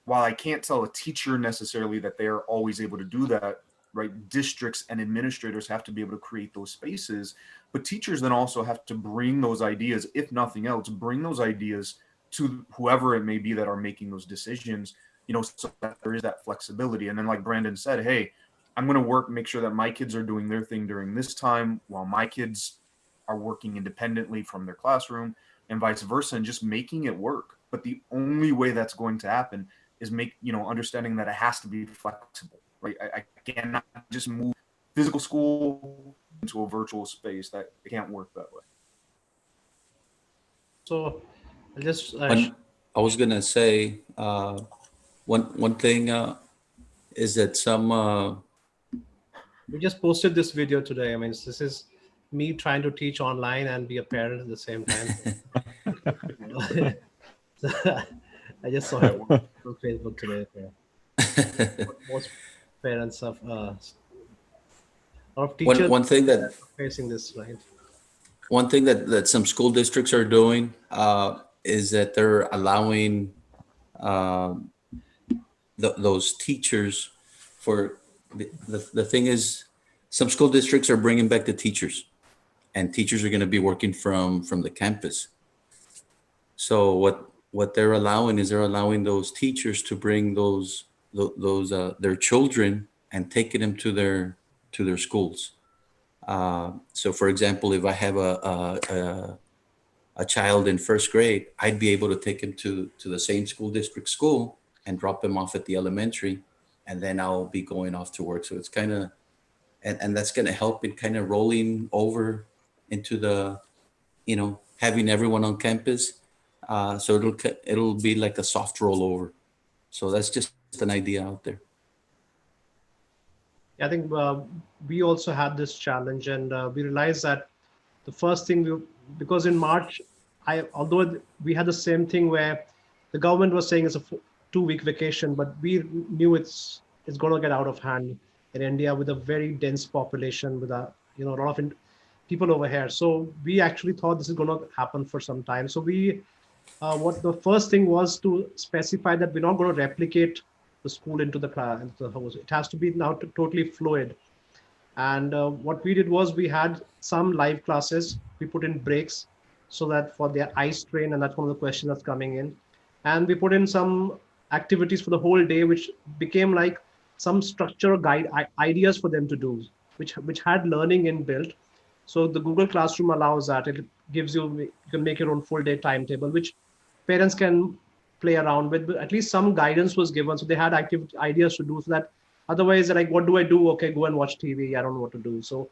while I can't tell a teacher necessarily that they are always able to do that, right? Districts and administrators have to be able to create those spaces, but teachers then also have to bring those ideas, if nothing else, bring those ideas to whoever it may be that are making those decisions, so that there is that flexibility. And then like Brandon said, hey, I'm going to make sure that my kids are doing their thing during this time while my kids are working independently from their classroom, and vice versa, and just making it work. But the only way that's going to happen is understanding that it has to be flexible, right? I cannot just move physical school into a virtual space. That it can't work that way. So I'll just I was gonna say one thing is that some we just posted this video today. I mean, this is me trying to teach online and be a parent at the same time. I just saw it on Facebook today. Yeah. Most parents of teachers one thing that facing this, right? One thing that some school districts are doing is that they're allowing those teachers for the thing is, some school districts are bringing back the teachers, and teachers are going to be working from the campus. So what they're allowing is they're allowing those teachers to bring those their children and taking them to their schools. So for example, if I have a child in first grade, I'd be able to take him to the same school district school and drop him off at the elementary, and then I'll be going off to work. So it's kind of, and that's going to help in kind of rolling over into the, having everyone on campus. So it'll be like a soft rollover. So that's just an idea out there. I think we also had this challenge, and we realized that the first thing because in March, although we had the same thing where the government was saying it's a 2-week vacation, but we knew it's going to get out of hand in India with a very dense population, with a lot of people over here. So we actually thought this is going to happen for some time. So what the first thing was to specify that we're not going to replicate the school into the class, into the house. It has to be now totally fluid. And what we did was we had some live classes. We put in breaks so that for their eye strain, and that's one of the questions that's coming in. And we put in some activities for the whole day, which became like some structure guide ideas for them to do, which had learning inbuilt. So the Google Classroom allows that. It gives you can make your own full day timetable, which parents can play around with, but at least some guidance was given. So they had ideas to do, so that otherwise they're like, what do I do? Okay, go and watch TV. I don't know what to do. So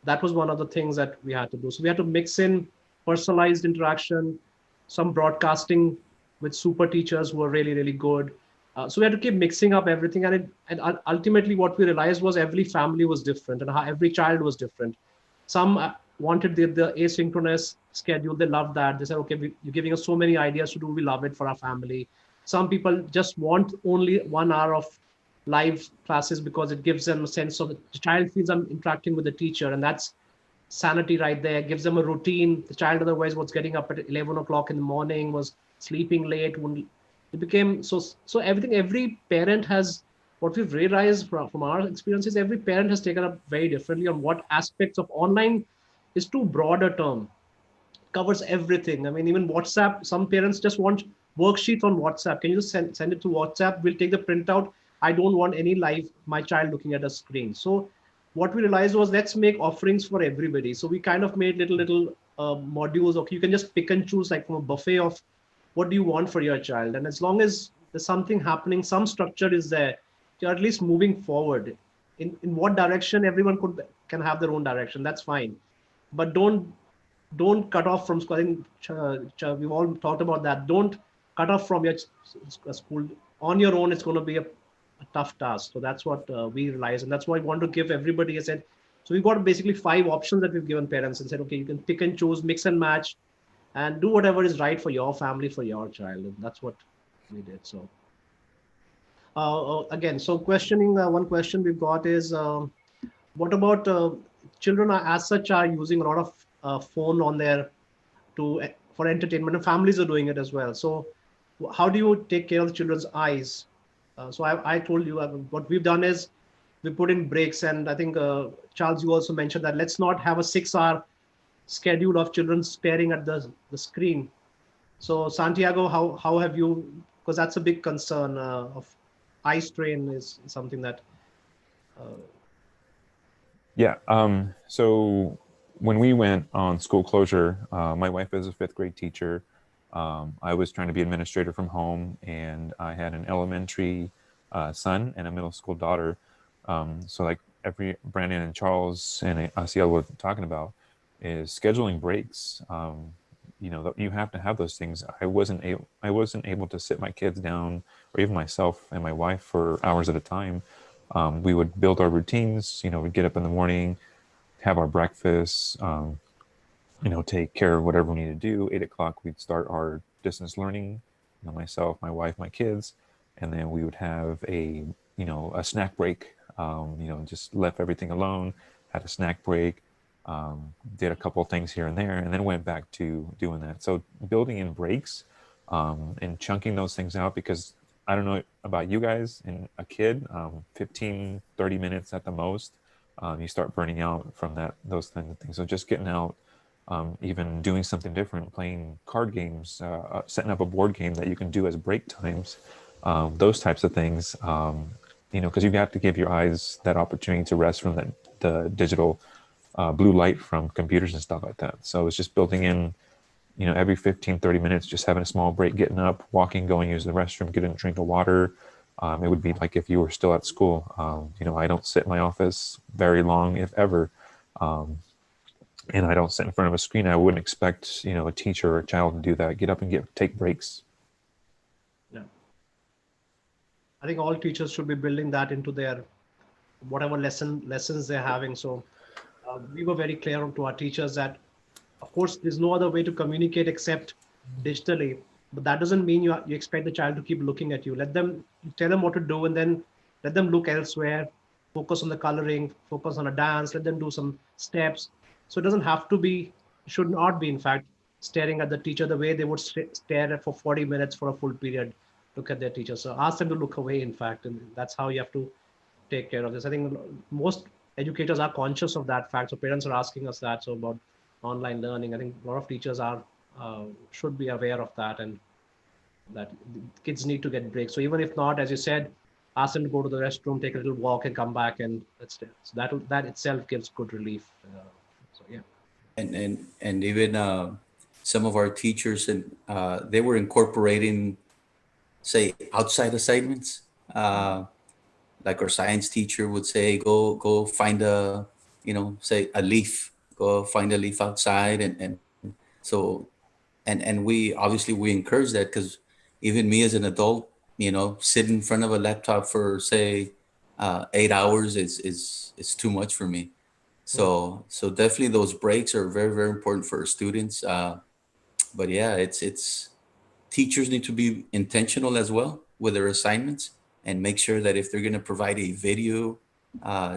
that was one of the things that we had to do. So we had to mix in personalized interaction, some broadcasting with super teachers who are really, really good. So we had to keep mixing up everything. And ultimately what we realized was every family was different, and how every child was different. Some wanted the asynchronous schedule. They loved that. They said, okay, you're giving us so many ideas to do. We love it for our family. Some people just want only 1 hour of live classes because it gives them a sense of the child feels I'm interacting with the teacher, and that's sanity right there. It gives them a routine. The child otherwise was getting up at 11 o'clock in the morning, was sleeping late. It became so everything. Every parent has, what we've realized from our experiences, every parent has taken up very differently on what aspects of online is too broad a term. It covers everything. I mean, even WhatsApp, some parents just want worksheets on WhatsApp. Can you just send it to WhatsApp? We'll take the printout. I don't want any live, my child looking at a screen. So what we realized was, let's make offerings for everybody. So we kind of made little modules. Okay, you can just pick and choose, like from a buffet of what do you want for your child. And as long as there's something happening, some structure is there, you're at least moving forward. In what direction, everyone can have their own direction. That's fine. But don't cut off from school. I think we've all talked about that. Don't cut off from your school. On your own, it's going to be a tough task. So that's what we realized. And that's why I want to give everybody a set. So we've got basically 5 options that we've given parents and said, okay, you can pick and choose, mix and match, and do whatever is right for your family, for your child. And that's what we did. So again, so questioning, one question we've got is, what about children as such are using a lot of phone on there for entertainment, and families are doing it as well. So how do you take care of the children's eyes? So I told you what we've done is we put in breaks, and I think Charles, you also mentioned that let's not have a 6-hour schedule of children staring at the screen. So Santiago, how have you, because that's a big concern of eye strain is something that. Yeah. So when we went on school closure, my wife is a fifth grade teacher. I was trying to be administrator from home, and I had an elementary son and a middle school daughter. So like every Brandon and Charles and Asiel were talking about is scheduling breaks. You know, you have to have those things. I wasn't able to sit my kids down, or even myself and my wife, for hours at a time. We would build our routines. You know, we'd get up in the morning, have our breakfast, you know, take care of whatever we need to do. 8 o'clock, we'd start our distance learning, you know, myself, my wife, my kids, and then we would have a, you know, a snack break. You know, just left everything alone, had a snack break, did a couple of things here and there, and then went back to doing that. So building in breaks and chunking those things out, because I don't know about you guys and a kid, 15, 30 minutes at the most, you start burning out from those kinds of things. So just getting out, even doing something different, playing card games, setting up a board game that you can do as break times, those types of things, you know, because you have to give your eyes that opportunity to rest from the digital blue light from computers and stuff like that. So it's just building in, you know, every 15, 30 minutes, just having a small break, getting up, walking, going, use the restroom, getting a drink of water. It would be like if you were still at school. You know, I don't sit in my office very long, if ever. And I don't sit in front of a screen. I wouldn't expect, you know, a teacher or a child to do that. Get up and take breaks. Yeah. I think all teachers should be building that into their, whatever lessons they're having. So we were very clear to our teachers that, of course, there's no other way to communicate except digitally, but that doesn't mean you expect the child to keep looking at you. Tell them what to do, and then let them look elsewhere, focus on the coloring, focus on a dance, let them do some steps. So it doesn't have to be, should not be, in fact, staring at the teacher the way they would stare for 40 minutes for a full period, look at their teacher. So ask them to look away, in fact, and that's how you have to take care of this. I think most educators are conscious of that fact. So parents are asking us that. So about online learning, I think a lot of teachers should be aware of that, and that kids need to get breaks. So even if not, as you said, ask them to go to the restroom, take a little walk, and come back, and so that itself gives good relief. So yeah. And even some of our teachers, and they were incorporating, say, outside assignments. Like our science teacher would say, go find say a leaf. Go find a leaf outside, and we obviously we encourage that, because even me as an adult, you know, sit in front of a laptop for say 8 hours is too much for me. So definitely those breaks are very, very important for our students. But yeah, it's teachers need to be intentional as well with their assignments, and make sure that if they're going to provide a video,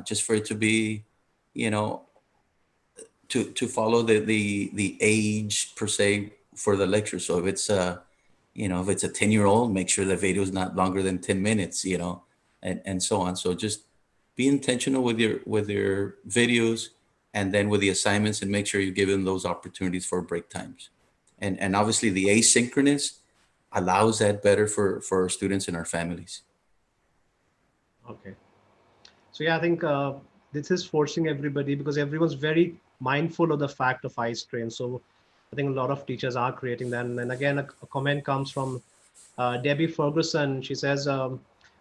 just for it to be, you know, to follow the age per se for the lecture. So if it's if it's a 10-year-old, make sure the video is not longer than 10 minutes, you know, and so on. So just be intentional with your videos, and then with the assignments, and make sure you give them those opportunities for break times. And obviously the asynchronous allows that better for our students and our families. Okay. So yeah, I think this is forcing everybody, because everyone's very mindful of the fact of eye strain. So I think a lot of teachers are creating that. And then again, a comment comes from Debbie Ferguson. She says,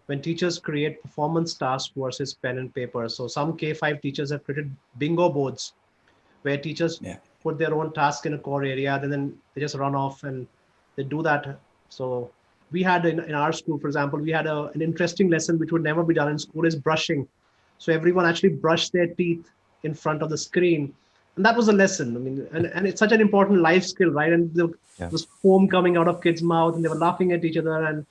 when teachers create performance tasks versus pen and paper. So some K-5 teachers have created bingo boards where teachers put their own task in a core area, then they just run off and they do that. So we had in our school, for example, we had an interesting lesson which would never be done in school, is brushing. So everyone actually brushed their teeth in front of the screen. And that was a lesson. I mean, and it's such an important life skill, right? And there was foam coming out of kids' mouth, and they were laughing at each other. And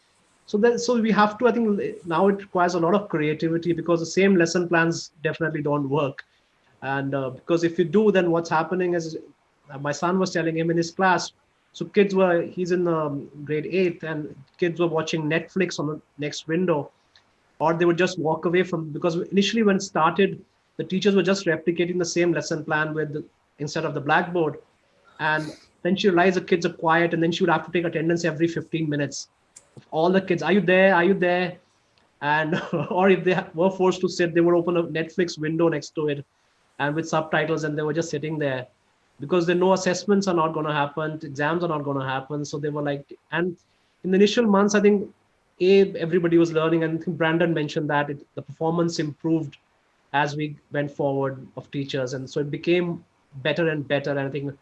so we have to, I think now it requires a lot of creativity, because the same lesson plans definitely don't work. And because if you do, then what's happening is, my son was telling him in his class, so he's in grade 8, and kids were watching Netflix on the next window, or they would just walk away because initially when it started, the teachers were just replicating the same lesson plan instead of the blackboard. And Then she realized the kids are quiet, and then she would have to take attendance every 15 minutes. All the kids, are you there? Are you there? And or if they were forced to sit, they would open a Netflix window next to it and with subtitles, and they were just sitting there because they know assessments are not going to happen, exams are not going to happen. So they were like, and in the initial months, I think everybody was learning, and I think Brandon mentioned that the performance improved as we went forward of teachers, and so it became better and better. And I think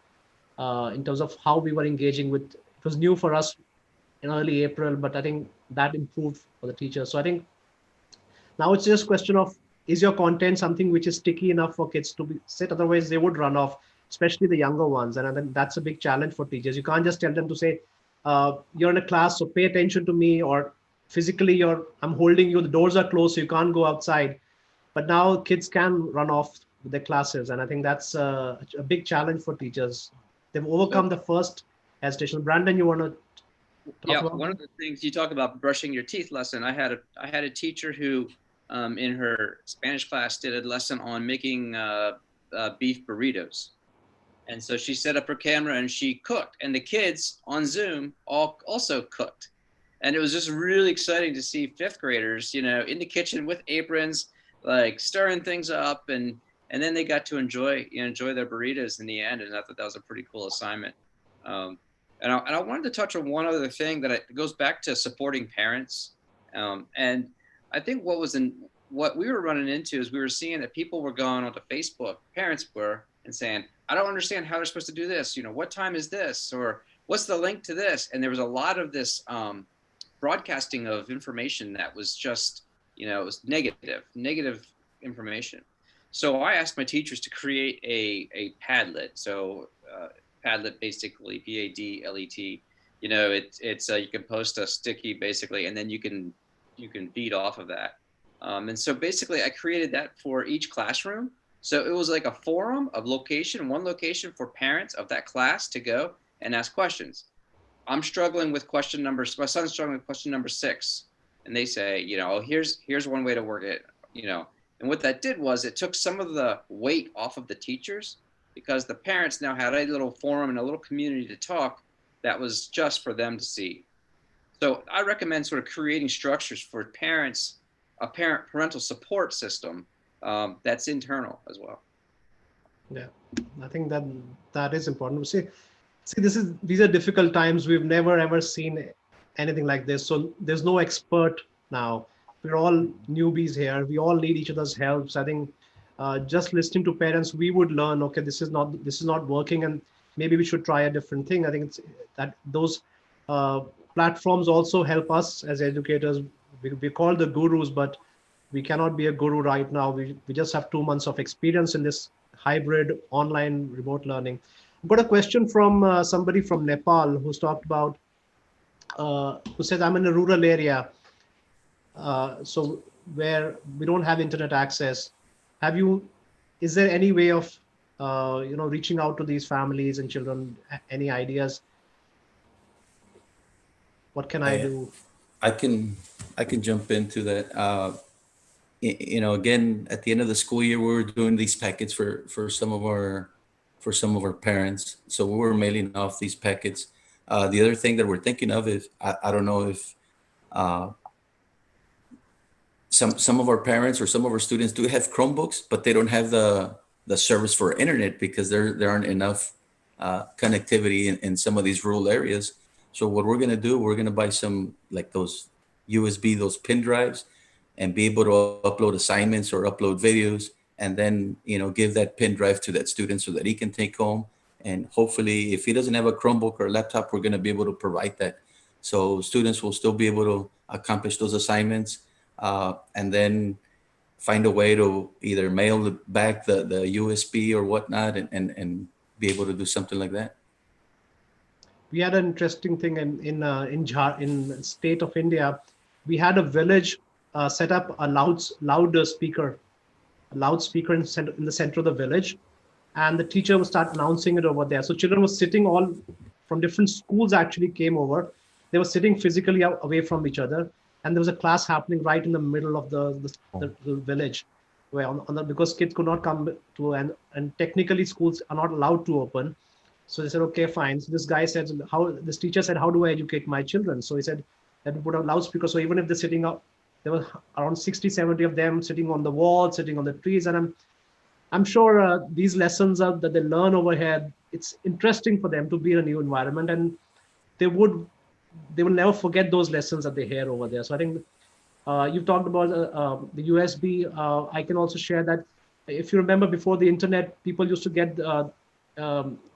in terms of how we were engaging with, it was new for us in early April, but I think that improved for the teachers. So I think now it's just a question of, is your content something which is sticky enough for kids to sit? Otherwise, they would run off, especially the younger ones. And I think that's a big challenge for teachers. You can't just tell them to say, you're in a class, so pay attention to me, or physically I'm holding you, the doors are closed, so you can't go outside. But now kids can run off with their classes. And I think that's a big challenge for teachers. They've overcome the first hesitation. Brandon, you want to talk about one of the things you talk about, brushing your teeth lesson. I had a teacher who in her Spanish class did a lesson on making beef burritos. And so she set up her camera and she cooked, and the kids on Zoom also cooked. And it was just really exciting to see fifth graders, in the kitchen with aprons, like stirring things up, and then they got to enjoy their burritos in the end. And I thought that was a pretty cool assignment. And I wanted to touch on one other thing that goes back to supporting parents. And I think what we were running into is we were seeing that people were going onto Facebook, parents were, and saying, I don't understand how they're supposed to do this. What time is this? Or what's the link to this? And there was a lot of this broadcasting of information that was just, it was negative information. So I asked my teachers to create a Padlet. So Padlet, basically Padlet, it's you can post a sticky basically, and then you can feed off of that. And so basically I created that for each classroom. So it was like a forum of one location for parents of that class to go and ask questions. My son's struggling with question number 6. And they say, here's one way to work it, And what that did was it took some of the weight off of the teachers, because the parents now had a little forum and a little community to talk that was just for them to see. So I recommend sort of creating structures for parents, a parental support system that's internal as well. Yeah, I think that is important. See, these are difficult times. We've never ever seen anything like this. So there's no expert now. We're all newbies here. We all need each other's help. I think just listening to parents, we would learn, okay, this is not working, and maybe we should try a different thing. I think it's that those platforms also help us as educators. We call the gurus, but we cannot be a guru right now. We just have 2 months of experience in this hybrid online remote learning. I've got a question from somebody from Nepal who's talked about, who says, I'm in a rural area, so where we don't have internet access. Is there any way of, reaching out to these families and children? Any ideas? What can I do? I can jump into that. Again, at the end of the school year, we were doing these packets for some of our parents. So we were mailing off these packets. The other thing that we're thinking of is, I don't know if some of our parents or some of our students do have Chromebooks, but they don't have the service for internet because there aren't enough connectivity in some of these rural areas. So what we're gonna do, we're gonna buy some like those USB, those pin drives, and be able to upload assignments or upload videos, and then give that pin drive to that student so that he can take home. And hopefully, if he doesn't have a Chromebook or a laptop, we're gonna be able to provide that. So students will still be able to accomplish those assignments, and then find a way to either mail back the USB or whatnot, and be able to do something like that. We had an interesting thing in state of India. We had a village set up a loudspeaker in the center of the village, and the teacher would start announcing it over there. So children were sitting, all from different schools actually came over. They were sitting physically away from each other, and there was a class happening right in the middle of the village, where because kids could not come to, and technically schools are not allowed to open. So they said, okay, fine. So this guy said, this teacher said, how do I educate my children? So he said, that we put a loudspeaker. So even if they're sitting up, there were around 60, 70 of them sitting on the wall, sitting on the trees. And I'm sure these lessons that they learn over here, it's interesting for them to be in a new environment, and they will never forget those lessons that they hear over there. So I think you've talked about the USB. I can also share that if you remember, before the internet, people used to get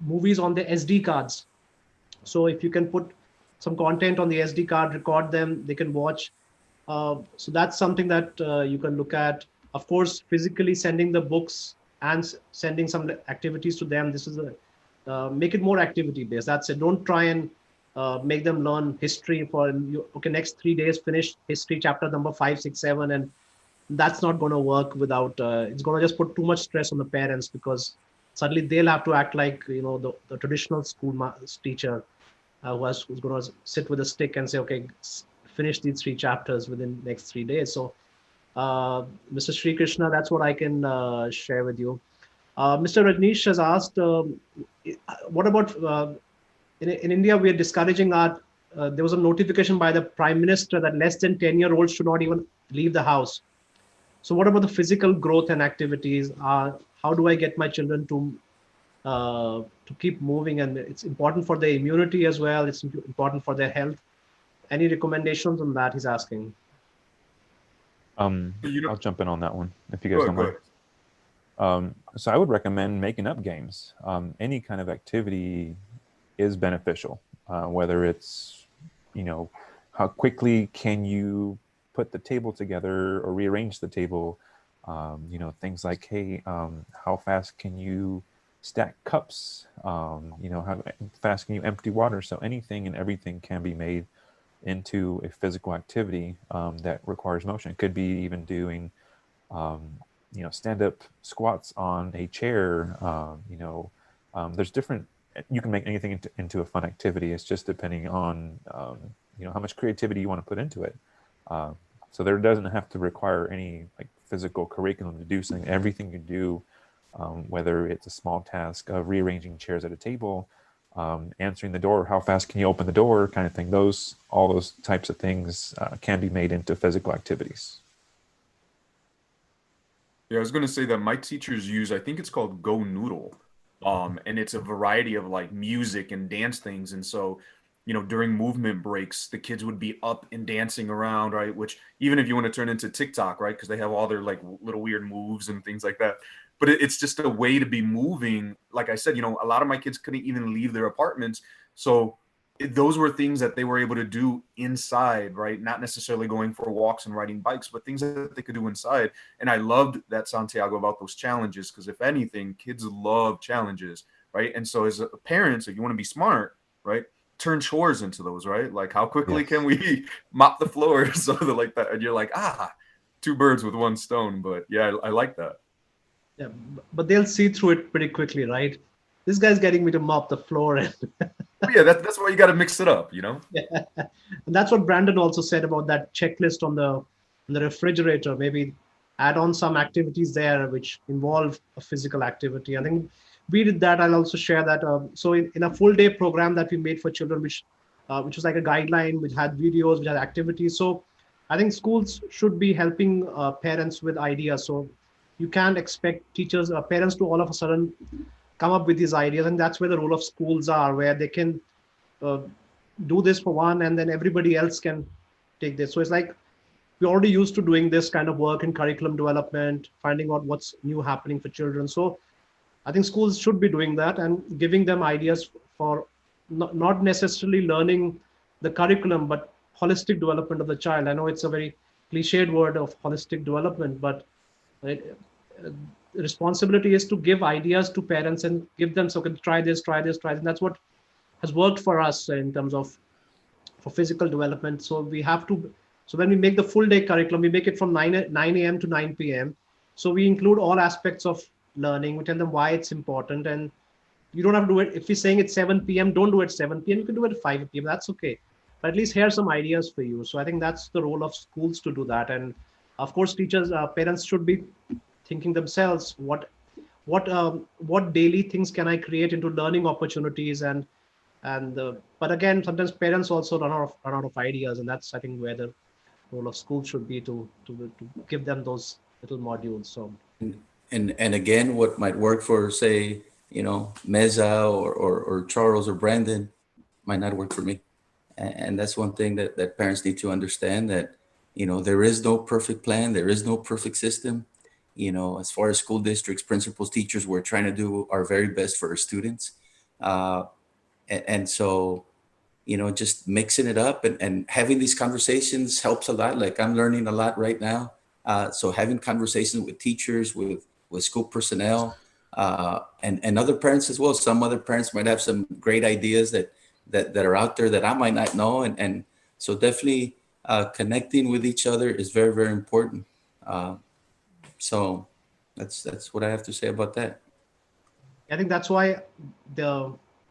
movies on the SD cards. So if you can put some content on the SD card, record them, they can watch. So that's something that you can look at. Of course, physically sending the books and sending some activities to them. This is make it more activity based. That's it. Don't try and make them learn history for, okay, next 3 days, finish history chapter number 5, 6, 7. And that's not going to work without, it's going to just put too much stress on the parents, because suddenly they'll have to act like, the traditional school teacher who's going to sit with a stick and say, okay, finish these 3 chapters within the next 3 days. So Mr. Sri Krishna, that's what I can share with you. Mr. Rajneesh has asked, what about in India? We are discouraging our, there was a notification by the Prime Minister that less than 10-year-olds should not even leave the house. So what about the physical growth and activities? How do I get my children to keep moving? And it's important for their immunity as well. It's important for their health. Any recommendations on that, he's asking? I'll jump in on that one if you guys don't mind. So I would recommend making up games. Any kind of activity is beneficial, whether it's, how quickly can you put the table together or rearrange the table, things like, hey, how fast can you stack cups, how fast can you empty water? So anything and everything can be made into a physical activity that requires motion. It could be even doing stand-up squats on a chair. There's different, you can make anything into a fun activity. It's just depending on how much creativity you want to put into it. So there doesn't have to require any physical curriculum to do something. Everything you do, whether it's a small task of rearranging chairs at a table, answering the door, how fast can you open the door, kind of thing. All those types of things can be made into physical activities. Yeah, I was going to say that my teachers use, I think it's called Go Noodle. And it's a variety of music and dance things. And so, during movement breaks, the kids would be up and dancing around, right? Which even if you want to turn into TikTok, right? Because they have all their little weird moves and things like that. But it's just a way to be moving. Like I said, a lot of my kids couldn't even leave their apartments. So those were things that they were able to do inside, right? Not necessarily going for walks and riding bikes, but things that they could do inside. And I loved that, Santiago, about those challenges, because if anything, kids love challenges, right? And so as parents, if you want to be smart, right, turn chores into those, right? Like how quickly can we mop the floor or something like that? And you're like, 2 birds with 1 stone. But yeah, I like that. Yeah, but they'll see through it pretty quickly, right? This guy's getting me to mop the floor. And yeah, that's why you got to mix it up, Yeah. And that's what Brandon also said about that checklist on the refrigerator. Maybe add on some activities there which involve a physical activity. I think we did that. I'll also share that. So in a full day program that we made for children, which was like a guideline, which had videos, which had activities. So I think schools should be helping parents with ideas. So you can't expect teachers or parents to all of a sudden come up with these ideas. And that's where the role of schools are, where they can do this for one, and then everybody else can take this. So it's like we're already used to doing this kind of work in curriculum development, finding out what's new happening for children. So I think schools should be doing that and giving them ideas for not necessarily learning the curriculum, but holistic development of the child. I know it's a very cliched word of holistic development, but the responsibility is to give ideas to parents and give them, so can try this. And that's what has worked for us in terms of for physical development. So we have to, so when we make the full day curriculum, we make it from 9 a.m. to 9 p.m. So we include all aspects of learning. We tell them why it's important, and you don't have to do it. If we're saying it's 7 p.m., don't do it 7 p.m. You can do it at 5 p.m. That's okay. But at least here's some ideas for you. So I think that's the role of schools to do that. And of course, teachers, parents should be thinking themselves, what what daily things can I create into learning opportunities, but again, sometimes parents also run out of ideas, and that's, I think, where the role of school should be to give them those little modules. So And again, what might work for, say, Meza or Charles or Brandon might not work for me. And that's one thing that parents need to understand, that, there is no perfect plan. There is no perfect system. As far as school districts, principals, teachers, we're trying to do our very best for our students. And so, just mixing it up and having these conversations helps a lot. Like, I'm learning a lot right now. So having conversations with teachers, with school personnel, and other parents as well. Some other parents might have some great ideas that are out there that I might not know. And so definitely connecting with each other is very, very important. So that's what I have to say about that. I think that's why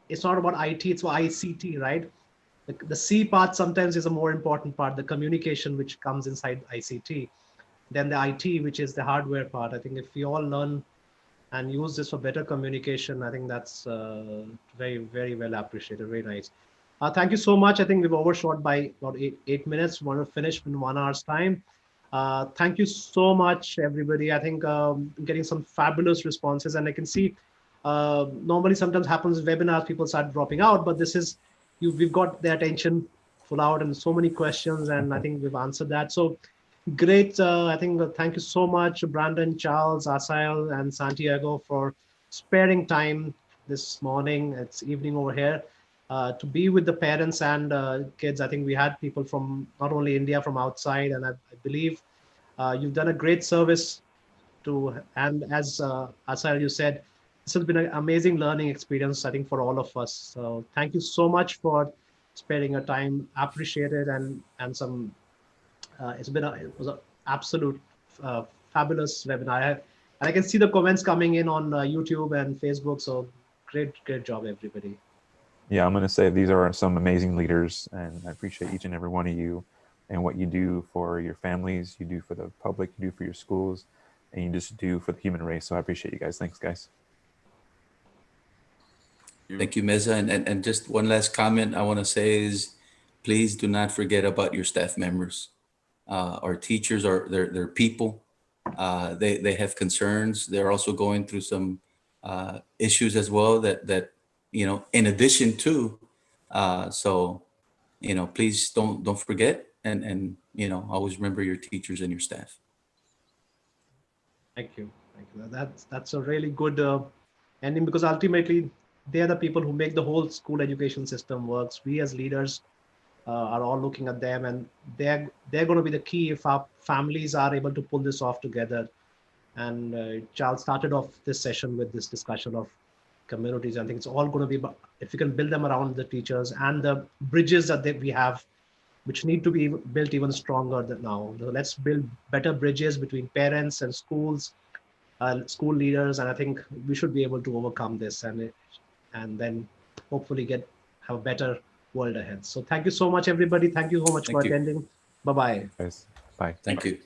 it's not about IT, it's about ICT, right? The C part sometimes is a more important part, the communication which comes inside ICT, than the IT, which is the hardware part. I think if we all learn and use this for better communication, I think that's very, very well appreciated. Very nice. Thank you so much. I think we've overshot by about eight minutes. We want to finish in 1 hour's time. Thank you so much, everybody. I think I'm getting some fabulous responses, and I can see normally sometimes happens webinars, people start dropping out, but this is, we've got their attention full out and so many questions, and I think we've answered that. So great. I think thank you so much, Brandon, Charles, Asael, and Santiago, for sparing time this morning. It's evening over here to be with the parents and kids. I think we had people from not only India, from outside, and I believe you've done a great service and as Asael, you said, this has been an amazing learning experience, I think, for all of us. So thank you so much for sparing your time. Appreciated, and some. It was an absolute fabulous webinar, and I can see the comments coming in on YouTube and Facebook. So great job, everybody. Yeah, I'm going to say these are some amazing leaders, and I appreciate each and every one of you and what you do for your families, you do for the public, you do for your schools, and you just do for the human race. So I appreciate you guys. Thanks, guys. Thank you, Meza. And just one last comment I want to say is, please do not forget about your staff members. Our teachers they're people. They have concerns. They're also going through some issues as well that in addition to, so please don't forget, and always remember your teachers and your staff. Thank you. That's a really good ending, because ultimately they're the people who make the whole school education system works. We as leaders are all looking at them, and they're going to be the key if our families are able to pull this off together. And Charles started off this session with this discussion of communities. I think it's all going to be about, if we can build them around the teachers and the bridges that we have, which need to be built even stronger than now. Let's build better bridges between parents and schools, school leaders, and I think we should be able to overcome this, and then hopefully have a better world ahead. So thank you so much, everybody. Thank you so much for attending. Bye-bye. Guys, bye. Thank you.